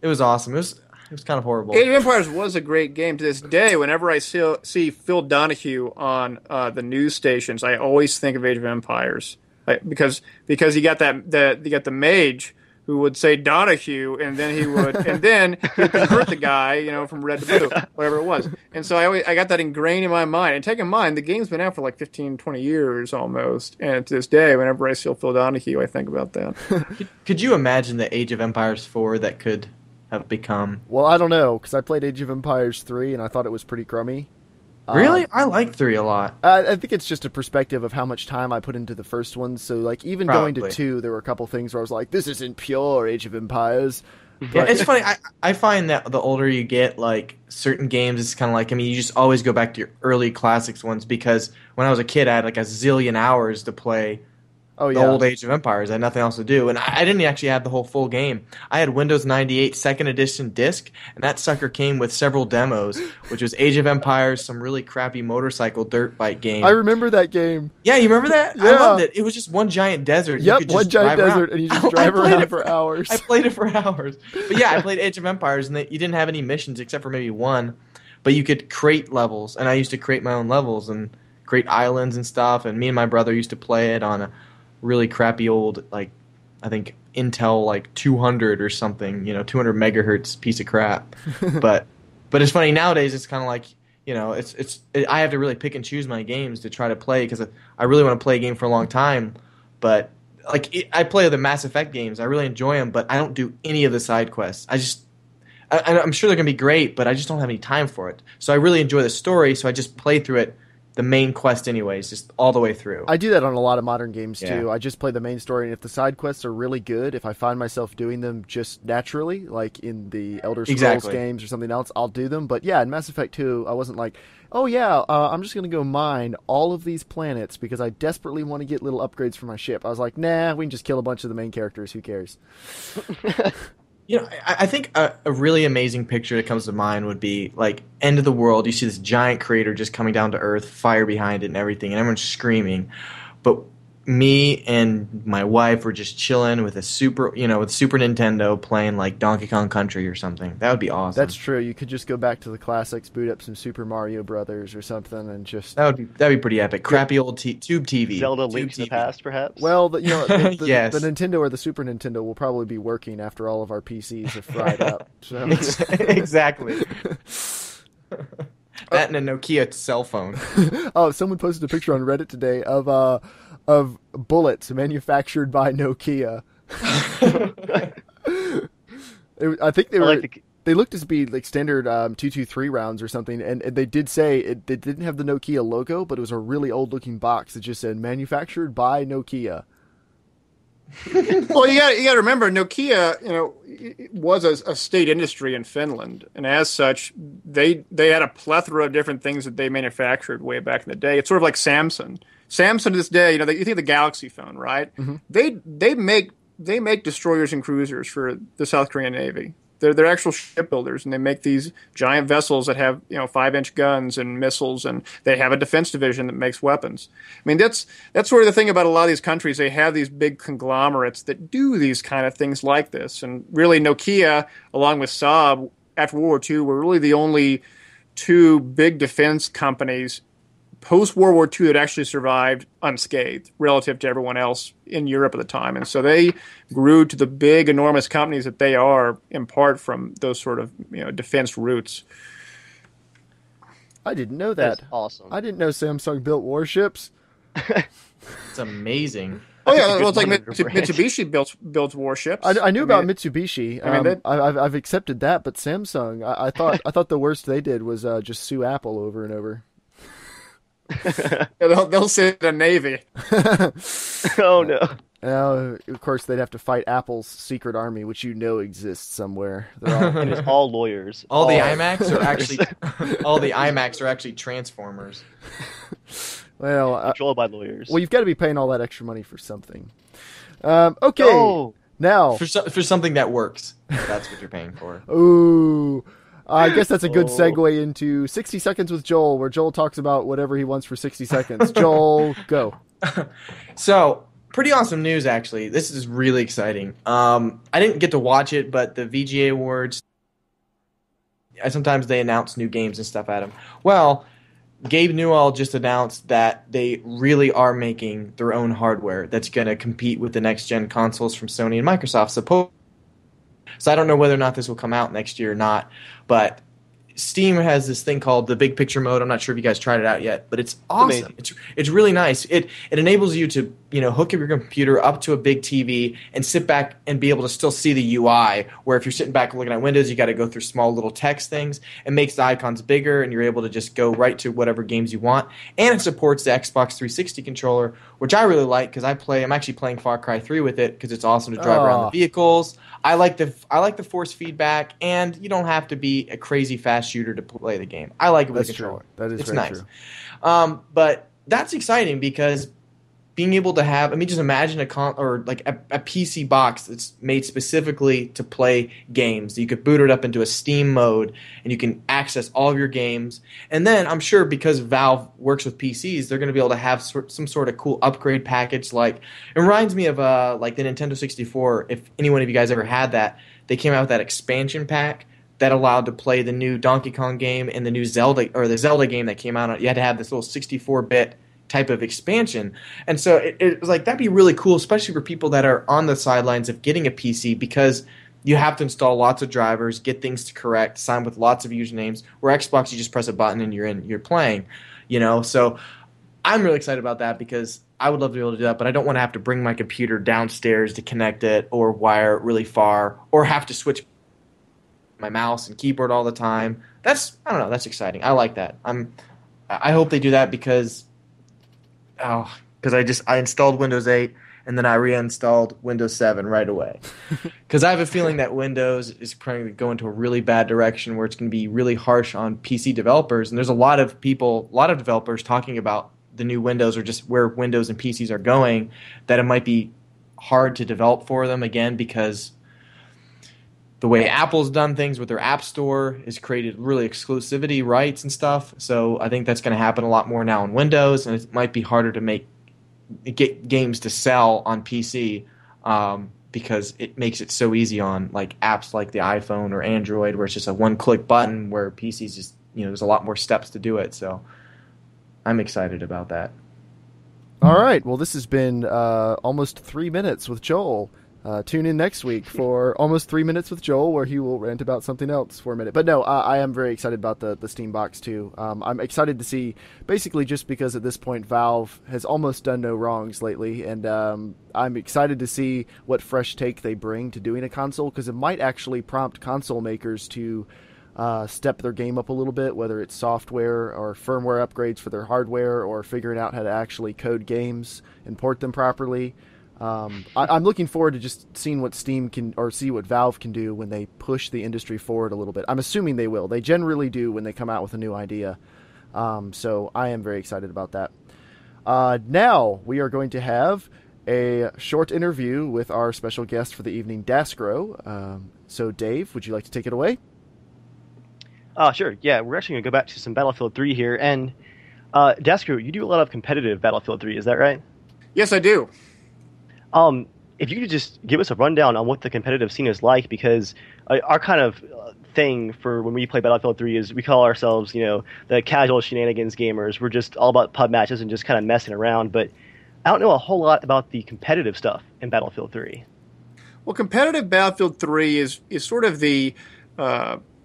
it was awesome. It was kind of horrible. Age of Empires was a great game. To this day, whenever I see Phil Donahue on the news stations, I always think of Age of Empires, because you got the mage who would say Donahue, and then he would convert the guy, from red to blue, whatever it was. And so I got that ingrained in my mind. And take in mind, the game's been out for like 15, 20 years almost. And to this day, whenever I see Phil Donahue, I think about that. Could you imagine the Age of Empires 4 that could have become? Well, I don't know, because I played Age of Empires 3 and I thought it was pretty crummy. Really? I like 3 a lot. I think it's just a perspective of how much time I put into the first one. So, like, even going to 2, there were a couple things where I was like, this isn't pure Age of Empires. Yeah, it's funny. I find that the older you get, like, certain games, it's kind of like, you just always go back to your early classics ones, because when I was a kid, I had like a zillion hours to play the old Age of Empires. I had nothing else to do, and I didn't actually have the whole full game. I had Windows 98 2nd edition disc, and that sucker came with several demos, which was Age of Empires, some really crappy motorcycle dirt bike game. I remember that game. Yeah, you remember that? Yeah. I loved it. It was just one giant desert. Yep, one giant desert, and you just drive around for hours. I played it for hours. But yeah, I played Age of Empires, and you didn't have any missions except for maybe one, but you could create levels, and I used to create my own levels and create islands and stuff, and me and my brother used to play it on a really crappy old, like, I think Intel like 200 or something, 200 megahertz piece of crap. but it's funny nowadays. It's kind of like I have to really pick and choose my games to try to play because I really want to play a game for a long time. But I play the Mass Effect games. I really enjoy them, but I don't do any of the side quests. I'm sure they're going to be great, but I just don't have any time for it. So I really enjoy the story, so I just play through it, the main quest anyways, just all the way through. I do that on a lot of modern games too. I just play the main story, and if the side quests are really good, if I find myself doing them just naturally, like in the Elder Scrolls games or something else, I'll do them. But yeah, in Mass Effect 2, I wasn't like, I'm just going to go mine all of these planets because I desperately want to get little upgrades for my ship. I was like, nah, we can just kill a bunch of the main characters. Who cares? I think a really amazing picture that comes to mind would be like end of the world. You see this giant crater just coming down to Earth, fire behind it and everything, and everyone's screaming. But me and my wife were just chilling with Super Nintendo playing like Donkey Kong Country or something. That would be awesome. That's true. You could just go back to the classics, boot up some Super Mario Brothers or something, and just that'd be pretty epic. Crappy old tube TV. Zelda Link to the Past, perhaps. Well, the Nintendo or the Super Nintendo will probably be working after all of our PCs have fried up. So. Exactly. That and a Nokia cell phone. Oh, someone posted a picture on Reddit today of bullets manufactured by Nokia. I think they looked to be like standard 223 rounds or something, and they did say they didn't have the Nokia logo, but it was a really old looking box that just said manufactured by Nokia. Well, you got to remember, Nokia, it was a state industry in Finland, and as such, they had a plethora of different things that they manufactured way back in the day. It's sort of like Samsung. Samsung to this day, you think of the Galaxy phone, right? Mm-hmm. They make destroyers and cruisers for the South Korean Navy. They're actual shipbuilders, and they make these giant vessels that have 5-inch guns and missiles, and they have a defense division that makes weapons. I mean, that's sort of the thing about a lot of these countries. They have these big conglomerates that do these kind of things like this, and really Nokia, along with Saab, after World War II, were really the only two big defense companies post-World War II that actually survived unscathed relative to everyone else in Europe at the time. And so they grew to the big, enormous companies that they are, in part from those sort of defense roots. I didn't know that. That's awesome. I didn't know Samsung built warships. It's amazing. Oh yeah, well, it's like Mitsubishi builds warships. I knew about Mitsubishi. I've accepted that, but Samsung, I thought the worst they did was just sue Apple over and over. They'll send a Navy. Oh no! Of course, they'd have to fight Apple's secret army, which exists somewhere. And it's all lawyers. All the iMacs are actually Transformers. Well, controlled by lawyers. Well, you've got to be paying all that extra money for something. Okay. Oh. Now for something that works. That's what you're paying for. Ooh. I guess that's a good segue into 60 Seconds with Joel, where Joel talks about whatever he wants for 60 seconds. Joel, go. So, pretty awesome news, actually. This is really exciting. I didn't get to watch it, but the VGA Awards, sometimes they announce new games and stuff at them. Well, Gabe Newell just announced that they really are making their own hardware that's going to compete with the next-gen consoles from Sony and Microsoft. So I don't know whether or not this will come out next year or not, but Steam has this thing called the Big Picture mode. I'm not sure if you guys tried it out yet, but it's awesome. It's really nice. It enables you to hook up your computer up to a big TV and sit back and be able to still see the UI. Where if you're sitting back looking at Windows, you got to go through small little text things. It makes the icons bigger, and you're able to just go right to whatever games you want. And it supports the Xbox 360 controller, which I really like because I'm actually playing Far Cry 3 with it because it's awesome to drive around the vehicles. I like the force feedback, and you don't have to be a crazy fast shooter to play the game. I like it with the controller. That is it's very nice. True. But that's exciting because being able to have, just imagine a PC box that's made specifically to play games. You could boot it up into a Steam mode, and you can access all of your games. And then I'm sure because Valve works with PCs, they're going to be able to have some sort of cool upgrade package. It reminds me of the Nintendo 64. If any one of you guys ever had that, they came out with that expansion pack that allowed to play the new Donkey Kong game and the new Zelda game that came out. You had to have this little 64-bit type of expansion. And so it was like, that'd be really cool, especially for people that are on the sidelines of getting a PC, because you have to install lots of drivers, get things to correct, sign with lots of usernames. Where Xbox, you just press a button and you're playing. So I'm really excited about that because I would love to be able to do that, but I don't want to have to bring my computer downstairs to connect it or wire it really far or have to switch my mouse and keyboard all the time. I don't know, that's exciting. I like that. I hope they do that because I installed Windows 8 and then I reinstalled Windows 7 right away. Because I have a feeling that Windows is going to go into a really bad direction where it's going to be really harsh on PC developers. And there's a lot of developers talking about the new Windows or just where Windows and PCs are going, that it might be hard to develop for them again because the way Apple's done things with their App Store has created really exclusivity rights and stuff. So I think that's going to happen a lot more now on Windows, and it might be harder to get games to sell on PC because it makes it so easy on like apps like the iPhone or Android where it's just a one-click button, where PCs just there's a lot more steps to do it. So I'm excited about that. All right. Well, this has been almost 3 minutes with Joel. Tune in next week for almost 3 minutes with Joel, where he will rant about something else for a minute. But no, I am very excited about the Steam box too. I'm excited to see, basically just because at this point Valve has almost done no wrongs lately, and I'm excited to see what fresh take they bring to doing a console, because it might actually prompt console makers to step their game up a little bit, whether it's software or firmware upgrades for their hardware or figuring out how to actually code games and port them properly. I'm looking forward to just seeing what Steam can, or see what Valve can do when they push the industry forward a little bit. I'm assuming they will. They generally do when they come out with a new idea. So I am very excited about that. Now we are going to have a short interview with our special guest for the evening, Daskro. So Dave, would you like to take it away? Sure. Yeah, we're actually going to go back to some Battlefield 3 here. And Daskro, you do a lot of competitive Battlefield 3, is that right? Yes, I do. If you could just give us a rundown on what the competitive scene is like, because our kind of thing for when we play Battlefield 3 is we call ourselves, the Casual Shenanigans Gamers. We're just all about pub matches and just kind of messing around, but I don't know a whole lot about the competitive stuff in Battlefield 3. Well, competitive Battlefield 3 is sort of the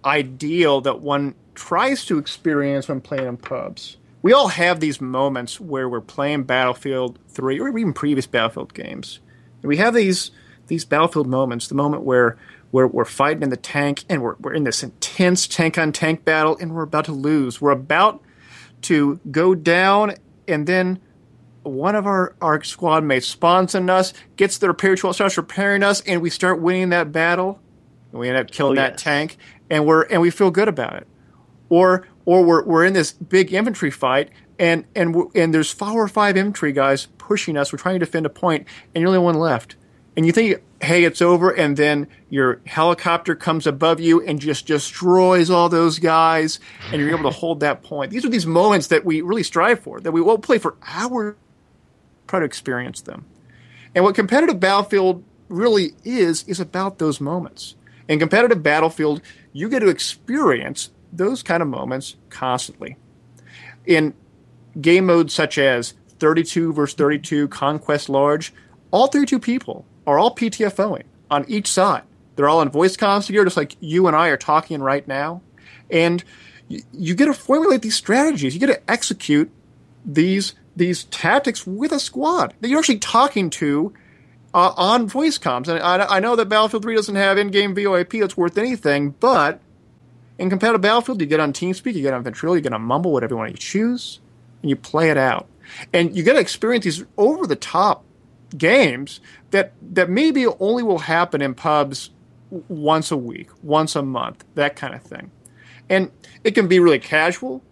ideal that one tries to experience when playing in pubs. We all have these moments where we're playing Battlefield 3 or even previous Battlefield games. And we have these Battlefield moments, the moment where we're fighting in the tank and we're in this intense tank-on-tank battle and we're about to lose. We're about to go down, and then one of our squad mates spawns on us, gets the repair tool, starts repairing us, and we start winning that battle. And we end up killing that tank, and we feel good about it. Or we're in this big infantry fight, and there's 4 or 5 infantry guys pushing us. We're trying to defend a point, and you're the only one left. And you think, hey, it's over, and then your helicopter comes above you and just destroys all those guys, and you're able to hold that point. These are these moments that we really strive for, that we won't play for hours, try to experience them. And what competitive Battlefield really is about those moments. In competitive Battlefield, you get to experience those kind of moments constantly. In game modes such as 32 versus 32, Conquest Large, all 32 people are all PTFOing on each side. They're all in voice comms together, just like you and I are talking right now. And you get to formulate these strategies. You get to execute these tactics with a squad that you're actually talking to on voice comms. And I know that Battlefield 3 doesn't have in-game VoIP that's worth anything, but in competitive Battlefield, you get on Teamspeak, you get on Ventrilo, you get on Mumble, whatever one you choose, and you play it out. And you get to experience these over-the-top games that maybe only will happen in pubs once a week, once a month, that kind of thing. And it can be really casual.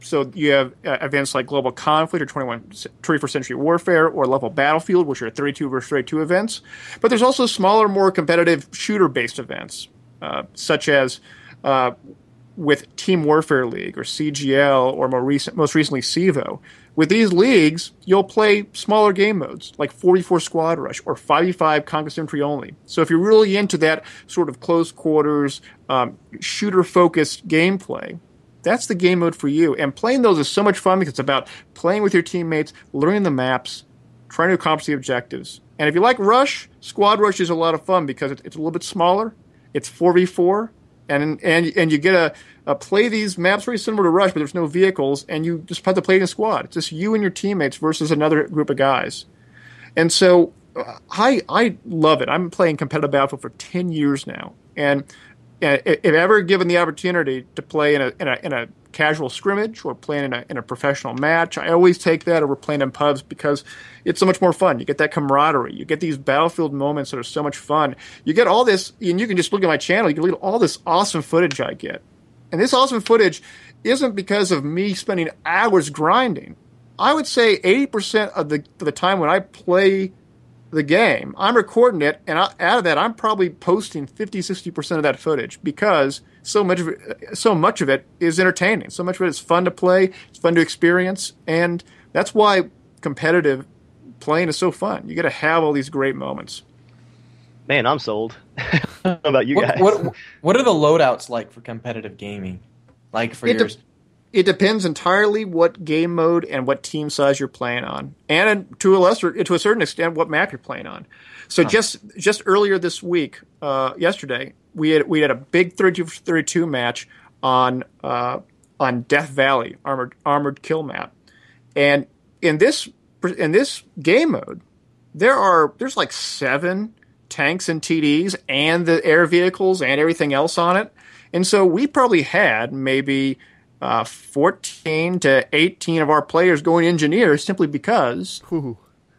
So you have events like Global Conflict or 21st Century Warfare or Level Battlefield, which are 32 versus 32 events. But there's also smaller, more competitive shooter-based events, such as with Team Warfare League or CGL or most recently CEVO. With these leagues, you'll play smaller game modes like 44 Squad Rush or 5v5 Conquest Infantry only. So if you're really into that sort of close quarters, shooter-focused gameplay, that's the game mode for you. And playing those is so much fun because it's about playing with your teammates, learning the maps, trying to accomplish the objectives. And if you like Rush, Squad Rush is a lot of fun because it's a little bit smaller. It's 4v4, and you get a play these maps very similar to Rush, but there's no vehicles, and you just have to play in a squad. It's just you and your teammates versus another group of guys. And so I love it. I'm playing competitive Battlefield for 10 years now, and if ever given the opportunity to play in a casual scrimmage or playing in a professional match, I always take that over playing in pubs because it's so much more fun. You get that camaraderie. You get these Battlefield moments that are so much fun. You get all this, and you can just look at my channel. You can look at all this awesome footage I get. And this awesome footage isn't because of me spending hours grinding. I would say 80% of the time when I play the game, I'm recording it, and out of that, I'm probably posting 50-60% of that footage because so much of it is entertaining. So much of it is fun to play, it's fun to experience, and that's why competitive playing is so fun. You got to have all these great moments. Man, I'm sold. How about you guys? What are the loadouts like for competitive gaming? Like for yours? It depends entirely what game mode and what team size you're playing on, and to a certain extent, what map you're playing on. So just earlier this week, yesterday, we had a big 32 match on Death Valley armored kill map, and in this game mode, there's like 7 tanks and TDs and the air vehicles and everything else on it, and so we probably had maybe 14 to 18 of our players going engineers simply because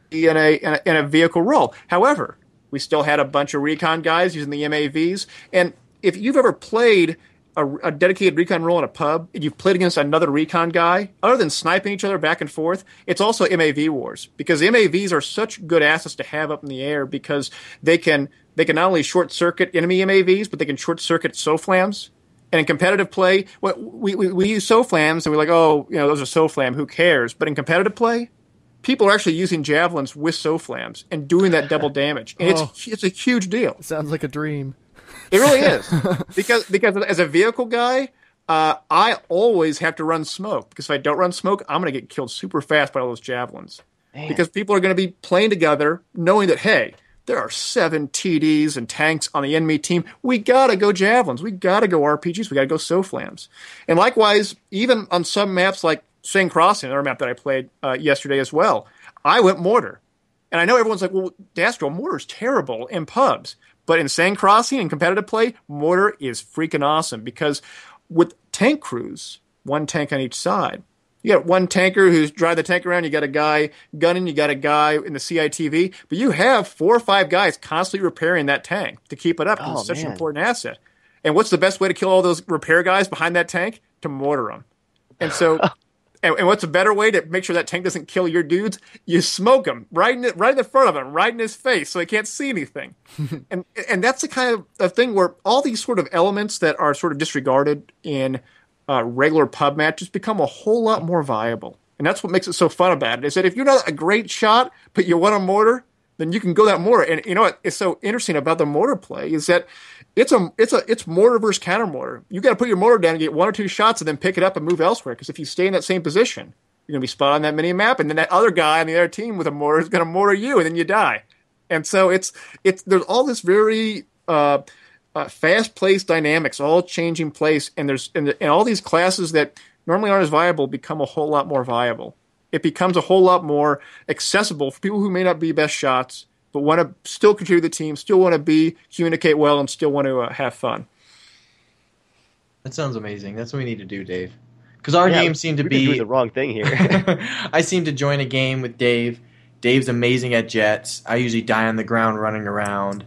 in a vehicle role. However, we still had a bunch of recon guys using the MAVs. And if you've ever played a dedicated recon role in a pub, and you've played against another recon guy, other than sniping each other back and forth, it's also MAV wars. Because MAVs are such good assets to have up in the air because they can not only short circuit enemy MAVs, but they can short circuit SOFLAMs. And in competitive play, we use SOFLAMs, and we're like, oh, those are SOFLAM, who cares? But in competitive play, people are actually using javelins with SOFLAMs and doing that double damage. And it's a huge deal. Sounds like a dream. It really is. because as a vehicle guy, I always have to run smoke. Because if I don't run smoke, I'm going to get killed super fast by all those javelins. Man. Because people are going to be playing together knowing that, hey, there are 7 TDs and tanks on the enemy team. We got to go javelins. We got to go RPGs. We got to go SOFLAMs. And likewise, even on some maps like Sane Crossing, another map that I played yesterday as well, I went mortar. And I know everyone's like, well, Daskro, mortar's terrible in pubs. But in Sane Crossing and competitive play, mortar is freaking awesome because with tank crews, 1 tank on each side, you got 1 tanker who's driving the tank around. You got a guy gunning. You got a guy in the CITV. But you have 4 or 5 guys constantly repairing that tank to keep it up. Because it's such an important asset. And what's the best way to kill all those repair guys behind that tank? To mortar them. And so, and what's a better way to make sure that tank doesn't kill your dudes? You smoke him right in the front of him, right in his face, so he can't see anything. and that's the kind of thing where all these sort of elements that are sort of disregarded in regular pub matches become a whole lot more viable. And that's what makes it so fun about it, is that if you're not a great shot, but you want a mortar, then you can go that mortar. And you know what is so interesting about the mortar play is that it's mortar versus counter mortar. You got to put your mortar down and get 1 or 2 shots and then pick it up and move elsewhere. Because if you stay in that same position, you're going to be spot on that mini map, and then that other guy on the other team with a mortar is going to mortar you, and then you die. And so there's all this very fast-paced dynamics, all changing place, and all these classes that normally aren't as viable become a whole lot more viable. It becomes a whole lot more accessible for people who may not be best shots, but want to still contribute to the team, still want to communicate well, and still want to have fun. That sounds amazing. That's what we need to do, Dave. Because our games seem to be doing the wrong thing here. I seem to join a game with Dave. Dave's amazing at jets. I usually die on the ground running around.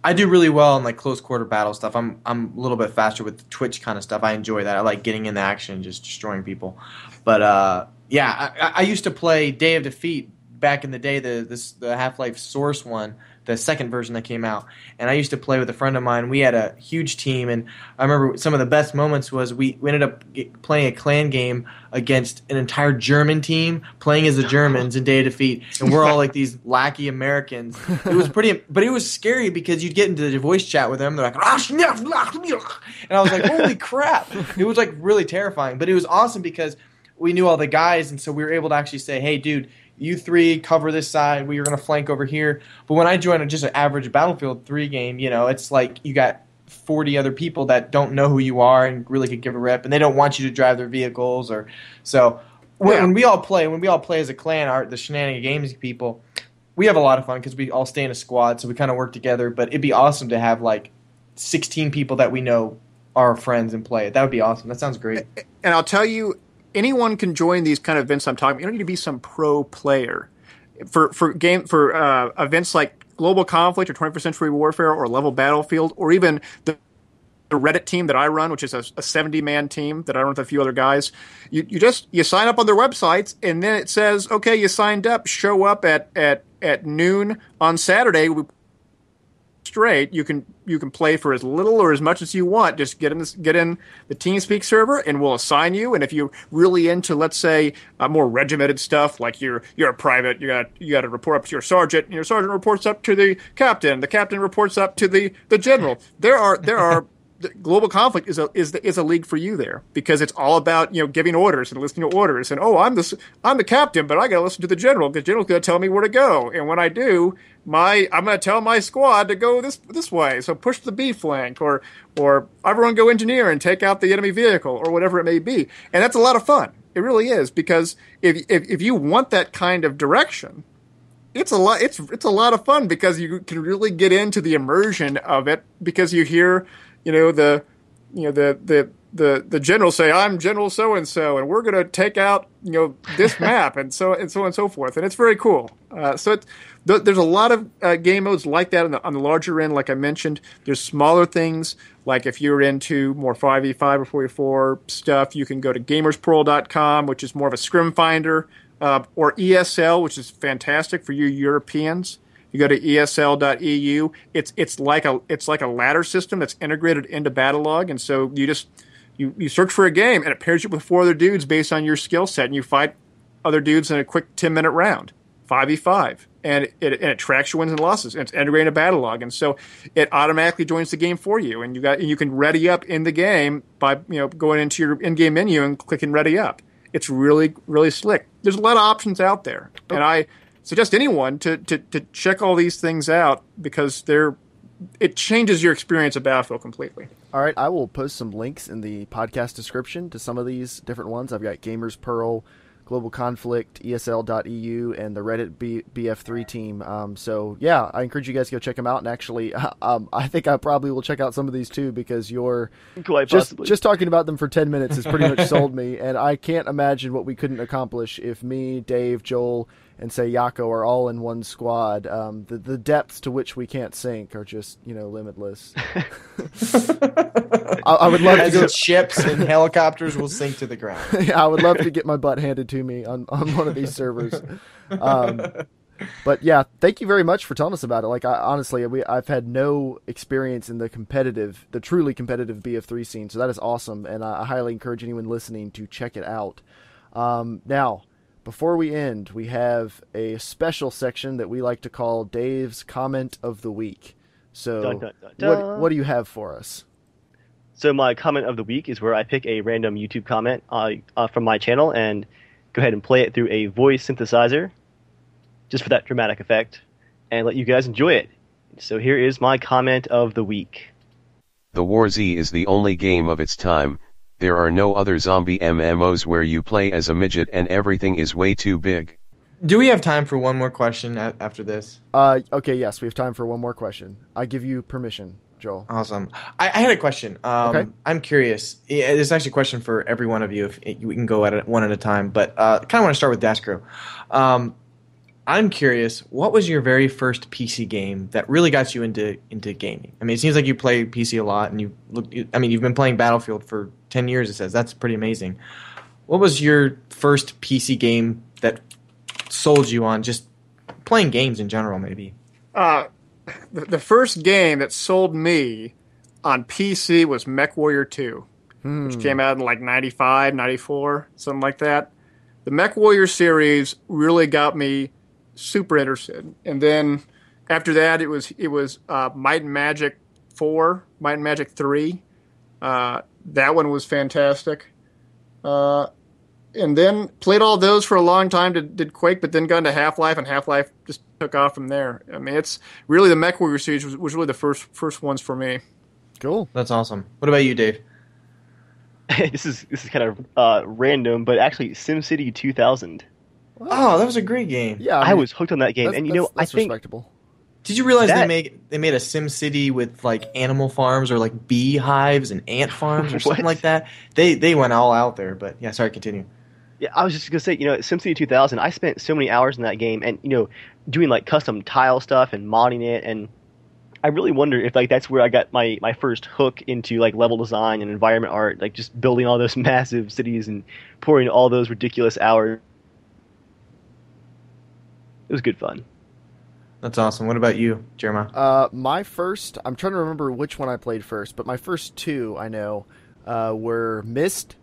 I do really well in like close quarter battle stuff. I'm a little bit faster with Twitch kind of stuff. I enjoy that. I like getting in the action and just destroying people. But I used to play Day of Defeat back in the day, the Half-Life Source one, the second version that came out. And I used to play with a friend of mine. We had a huge team, and I remember some of the best moments was we ended up playing a clan game against an entire German team, playing as the Germans in Day of Defeat, and we're all like these lackey Americans. It was but it was scary because you'd get into the voice chat with them, they're like, and I was like, holy crap. It was like really terrifying, but it was awesome because we knew all the guys, and so we were able to actually say, hey, dude, you 3 cover this side, we are going to flank over here. But when I joined just an average Battlefield 3 game, it's like you got 40 other people that don't know who you are and really could give a rip, and they don't want you to drive their vehicles. Or so when we all play as a clan, the Shenanigans Gaming people, we have a lot of fun because we all stay in a squad, so we kind of work together. But it'd be awesome to have like 16 people that we know are friends and play it. That would be awesome. That sounds great. And I'll tell you, anyone can join these kind of events I'm talking about. You don't need to be some pro player. For events like Global Conflict or 21st Century Warfare or Level Battlefield, or even the Reddit team that I run, which is a 70-man team that I run with a few other guys, you sign up on their websites, and then it says, okay, you signed up, show up at noon on Saturday. Straight, you can play for as little or as much as you want. Just get in the Teamspeak server, and we'll assign you. And if you're really into, let's say, more regimented stuff, like you're a private, you got to report up to your sergeant, and your sergeant reports up to the captain reports up to the general. There are Global Conflict is a league for you there, because it's all about giving orders and listening to orders. And I'm the captain, but I got to listen to the general, because the general's going to tell me where to go. And when I do, I'm going to tell my squad to go this way. So push the B flank, or everyone go engineer and take out the enemy vehicle, or whatever it may be. And that's a lot of fun. It really is, because if you want that kind of direction, it's a lot of fun, because you can really get into the immersion of it, because you hear the general say, I'm General so and so, and we're going to take out this map, and so and so forth, and it's very cool. There's a lot of game modes like that on the larger end. Like I mentioned, there's smaller things, like if you're into more 5v5 or 4v4 stuff, you can go to gamerspearl.com, which is more of a scrim finder, or ESL, which is fantastic for you Europeans. You go to esl.eu. It's like a ladder system that's integrated into Battlelog, and so you search for a game, and it pairs you with 4 other dudes based on your skill set, and you fight other dudes in a quick 10-minute round, 5v5, and it tracks your wins and losses, and it's integrated into Battlelog, and so it automatically joins the game for you, and you can ready up in the game by going into your in-game menu and clicking ready up. It's really, really slick. There's a lot of options out there, and I suggest anyone to check all these things out, because it changes your experience of Battlefield completely. All right, I will post some links in the podcast description to some of these different ones. I've got Gamers Pearl, Global Conflict, ESL.eu, and the Reddit BF3 team. So yeah, I encourage you guys to go check them out. And actually, I think I probably will check out some of these too, because you're just talking about them for 10 minutes has pretty much sold me. And I can't imagine what we couldn't accomplish if me, Dave, Joel, and say Yako are all in one squad. The depths to which we can't sink are just limitless. I would love to go. Ships and helicopters will sink to the ground. Yeah, I would love to get my butt handed to me on one of these servers. But yeah, thank you very much for telling us about it. Like, I've had no experience in the truly competitive BF3 scene, so that is awesome, and I highly encourage anyone listening to check it out. Now, before we end, we have a special section that we like to call Dave's Comment of the Week. So, dun, dun, dun, dun. What do you have for us? So my comment of the week is where I pick a random YouTube comment from my channel and go ahead and play it through a voice synthesizer, just for that dramatic effect, and let you guys enjoy it. So here is my comment of the week. The War Z is the only game of its time. There are no other zombie MMOs where you play as a midget and everything is way too big. Do we have time for one more question after this? Okay, yes, we have time for one more question. I give you permission, Joel. Awesome. I had a question. Okay. I'm curious. It's actually a question for every one of you. If we can go at it one at a time, but kind of want to start with Daskro. I'm curious, what was your very first PC game that really got you into gaming? I mean, it seems like you play PC a lot, and you've been playing Battlefield for 10 years, it says. That's pretty amazing. What was your first PC game that sold you on just playing games in general, maybe? The first game that sold me on PC was MechWarrior 2, which came out in like 95, 94, something like that. The MechWarrior series really got me super interested. And then after that, it was Might and Magic 4, Might and Magic 3. That one was fantastic. And then played all those for a long time, did Quake, but then got into Half-Life, and Half-Life just took off from there. I mean, it's really the MechWarrior series was really the first ones for me. Cool. That's awesome. What about you, Dave? This is kind of random, but actually SimCity 2000. Oh, that was a great game. Yeah, I was hooked on that game, and that's I think respectable. Did you realize they made a SimCity with like animal farms or like bee hives and ant farms or something like that? They went all out there, but yeah, sorry, continue. Yeah, I was just gonna say, SimCity 2000. I spent so many hours in that game, and doing like custom tile stuff and modding it, and I really wonder if like that's where I got my first hook into like level design and environment art, like just building all those massive cities and pouring all those ridiculous hours. It was good fun. That's awesome. What about you, Jeremiah? I'm trying to remember which one I played first, but my first two I know were Myst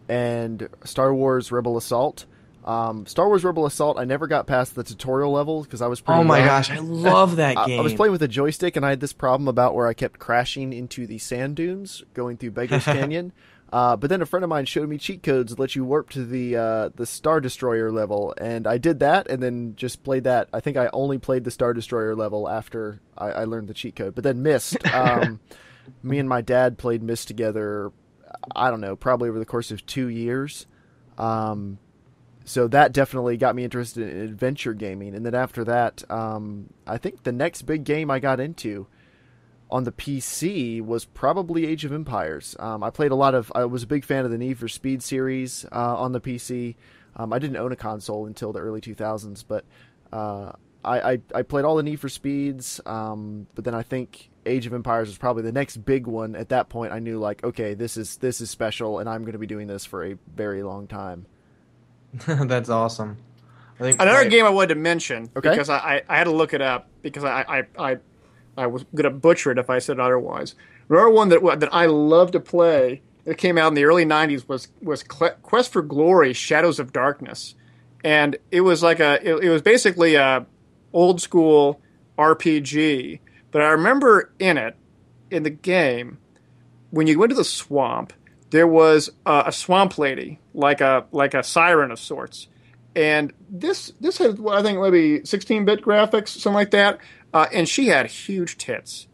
and Star Wars Rebel Assault. Star Wars Rebel Assault, I never got past the tutorial level because I was pretty Oh my young. gosh, I love that game. I was playing with a joystick and I had this problem about where I kept crashing into the sand dunes going through Beggar's Canyon. But then a friend of mine showed me cheat codes that let you warp to the Star Destroyer level, and I did that and then just played that. I think I only played the Star Destroyer level after I learned the cheat code. But then Myst, me and my dad played Myst together, I don't know, probably over the course of 2 years. So that definitely got me interested in adventure gaming. And then after that, I think the next big game I got into on the PC was probably Age of Empires. I was a big fan of the Need for Speed series on the PC. I didn't own a console until the early 2000s, but I played all the Need for Speeds, but then I think Age of Empires was probably the next big one. At that point, I knew, like, okay, this is special, and I'm going to be doing this for a very long time. That's awesome. I think another game I wanted to mention, because I had to look it up, because I was going to butcher it if I said otherwise. Another one that I love to play that came out in the early 90s was Quest for Glory: Shadows of Darkness. And it was like it was basically a old school RPG. But I remember in the game, when you went to the swamp, there was a swamp lady, like a siren of sorts. And this had, I think, maybe 16-bit graphics, something like that. And she had huge tits.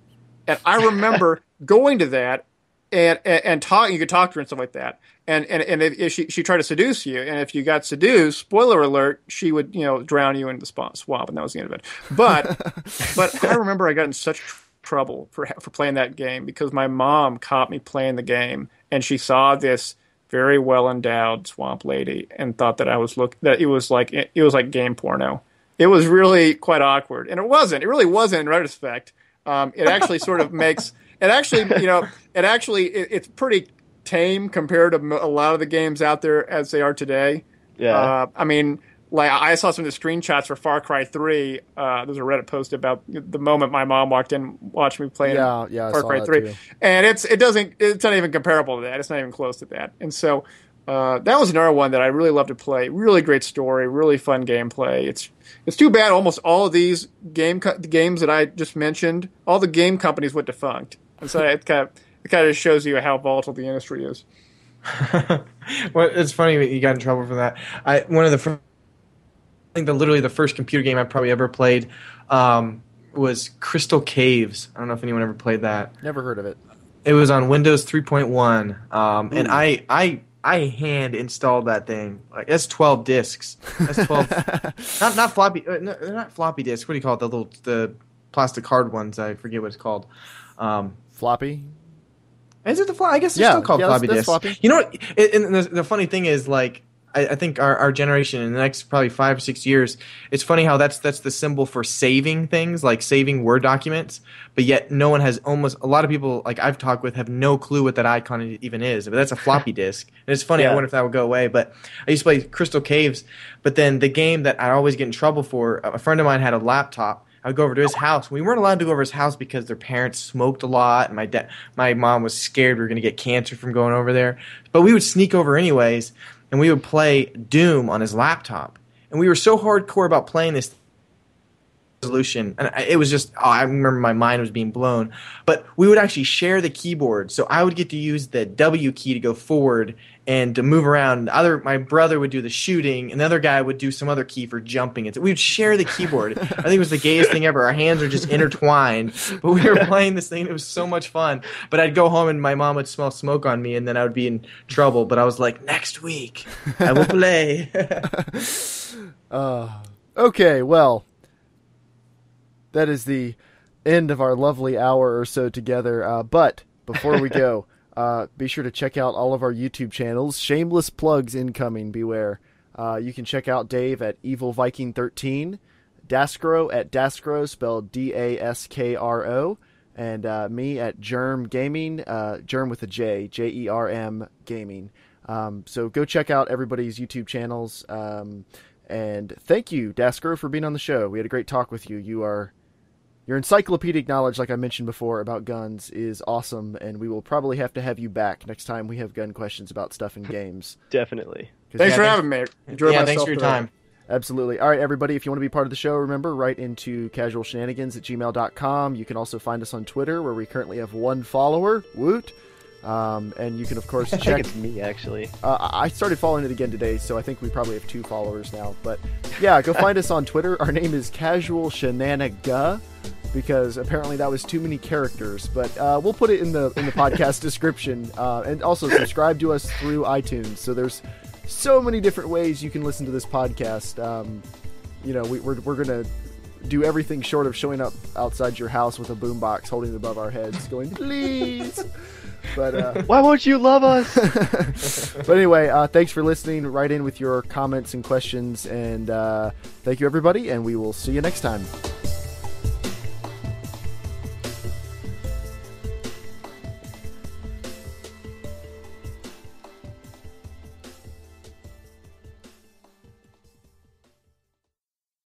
And I remember going to that and talk. You could talk to her and stuff like that. And if she tried to seduce you, and if you got seduced, spoiler alert, she would drown you in the swamp, and that was the end of it. But I remember I got in such trouble for playing that game because my mom caught me playing the game, and she saw this very well endowed swamp lady and thought that it was like game porno. It was really quite awkward, and it wasn't. It really wasn't in retrospect. It actually sort of makes it actually it's pretty tame compared to a lot of the games out there as they are today. Yeah. I mean, like I saw some of the screenshots for Far Cry 3. There's a Reddit post about the moment my mom walked in, watched me playing Far Cry 3, too. And it's not even comparable to that. It's not even close to that. And so that was another one that I really love to play. Really great story, really fun gameplay. It's too bad almost all of these games that I just mentioned, all the game companies went defunct. And so it kind of shows you how volatile the industry is. Well, it's funny that you got in trouble for that. I think literally the first computer game I probably ever played was Crystal Caves. I don't know if anyone ever played that. Never heard of it. It was on Windows 3.1, and I hand installed that thing. Like that's 12 discs. That's 12. not floppy. They're not floppy discs. What do you call it? The plastic hard ones. I forget what it's called. Floppy. Is it the floppy? I guess they're still called floppy disks. Floppy. You know what? And the funny thing is, like, I think our generation in the next probably 5 or 6 years, it's funny how that's the symbol for saving things, like saving Word documents. But yet, no one has a lot of people like I've talked with have no clue what that icon even is. But that's a floppy disk, and it's funny. Yeah. I wonder if that would go away. But I used to play Crystal Caves. But then the game that I always get in trouble for, a friend of mine had a laptop. I would go over to his house. We weren't allowed to go over his house because their parents smoked a lot, and my mom was scared we were going to get cancer from going over there. But we would sneak over anyways, and we would play Doom on his laptop. And we were so hardcore about playing this resolution, and it was just I remember my mind was being blown. But we would actually share the keyboard, so I would get to use the W key to go forward and to move around. My brother would do the shooting, and the other guy would do some other key for jumping. And so we would share the keyboard. I think it was the gayest thing ever. Our hands are just intertwined, but we were playing this thing. It was so much fun. But I'd go home and my mom would smell smoke on me, and then I would be in trouble. But I was like, next week I will play. Okay, well, that is the end of our lovely hour or so together. But before we go, be sure to check out all of our YouTube channels. Shameless plugs incoming, beware. You can check out Dave at Evil Viking 13, Daskro at Daskro, spelled Daskro, and me at Germ Gaming, Germ with a J, Jerm Gaming. So go check out everybody's YouTube channels. And thank you, Daskro, for being on the show. We had a great talk with you. Your encyclopedic knowledge, like I mentioned before, about guns is awesome, and we will probably have to have you back next time we have gun questions about stuff in games. Definitely. Thanks for having me. Enjoy myself. Thanks for your time. Absolutely. All right, everybody, if you want to be part of the show, remember, write into casualshenanigans@gmail.com. You can also find us on Twitter, where we currently have 1 follower. Woot! And you can, of course, check... I think it's me, actually. I started following it again today, so I think we probably have 2 followers now. But, yeah, go find us on Twitter. Our name is Casual Shenanigans, because apparently that was too many characters. But we'll put it in the podcast description. And also subscribe to us through iTunes. So there's so many different ways you can listen to this podcast. We're going to do everything short of showing up outside your house with a boombox holding it above our heads going, please. But why won't you love us? But anyway, thanks for listening. Write in with your comments and questions. And thank you, everybody. And we will see you next time.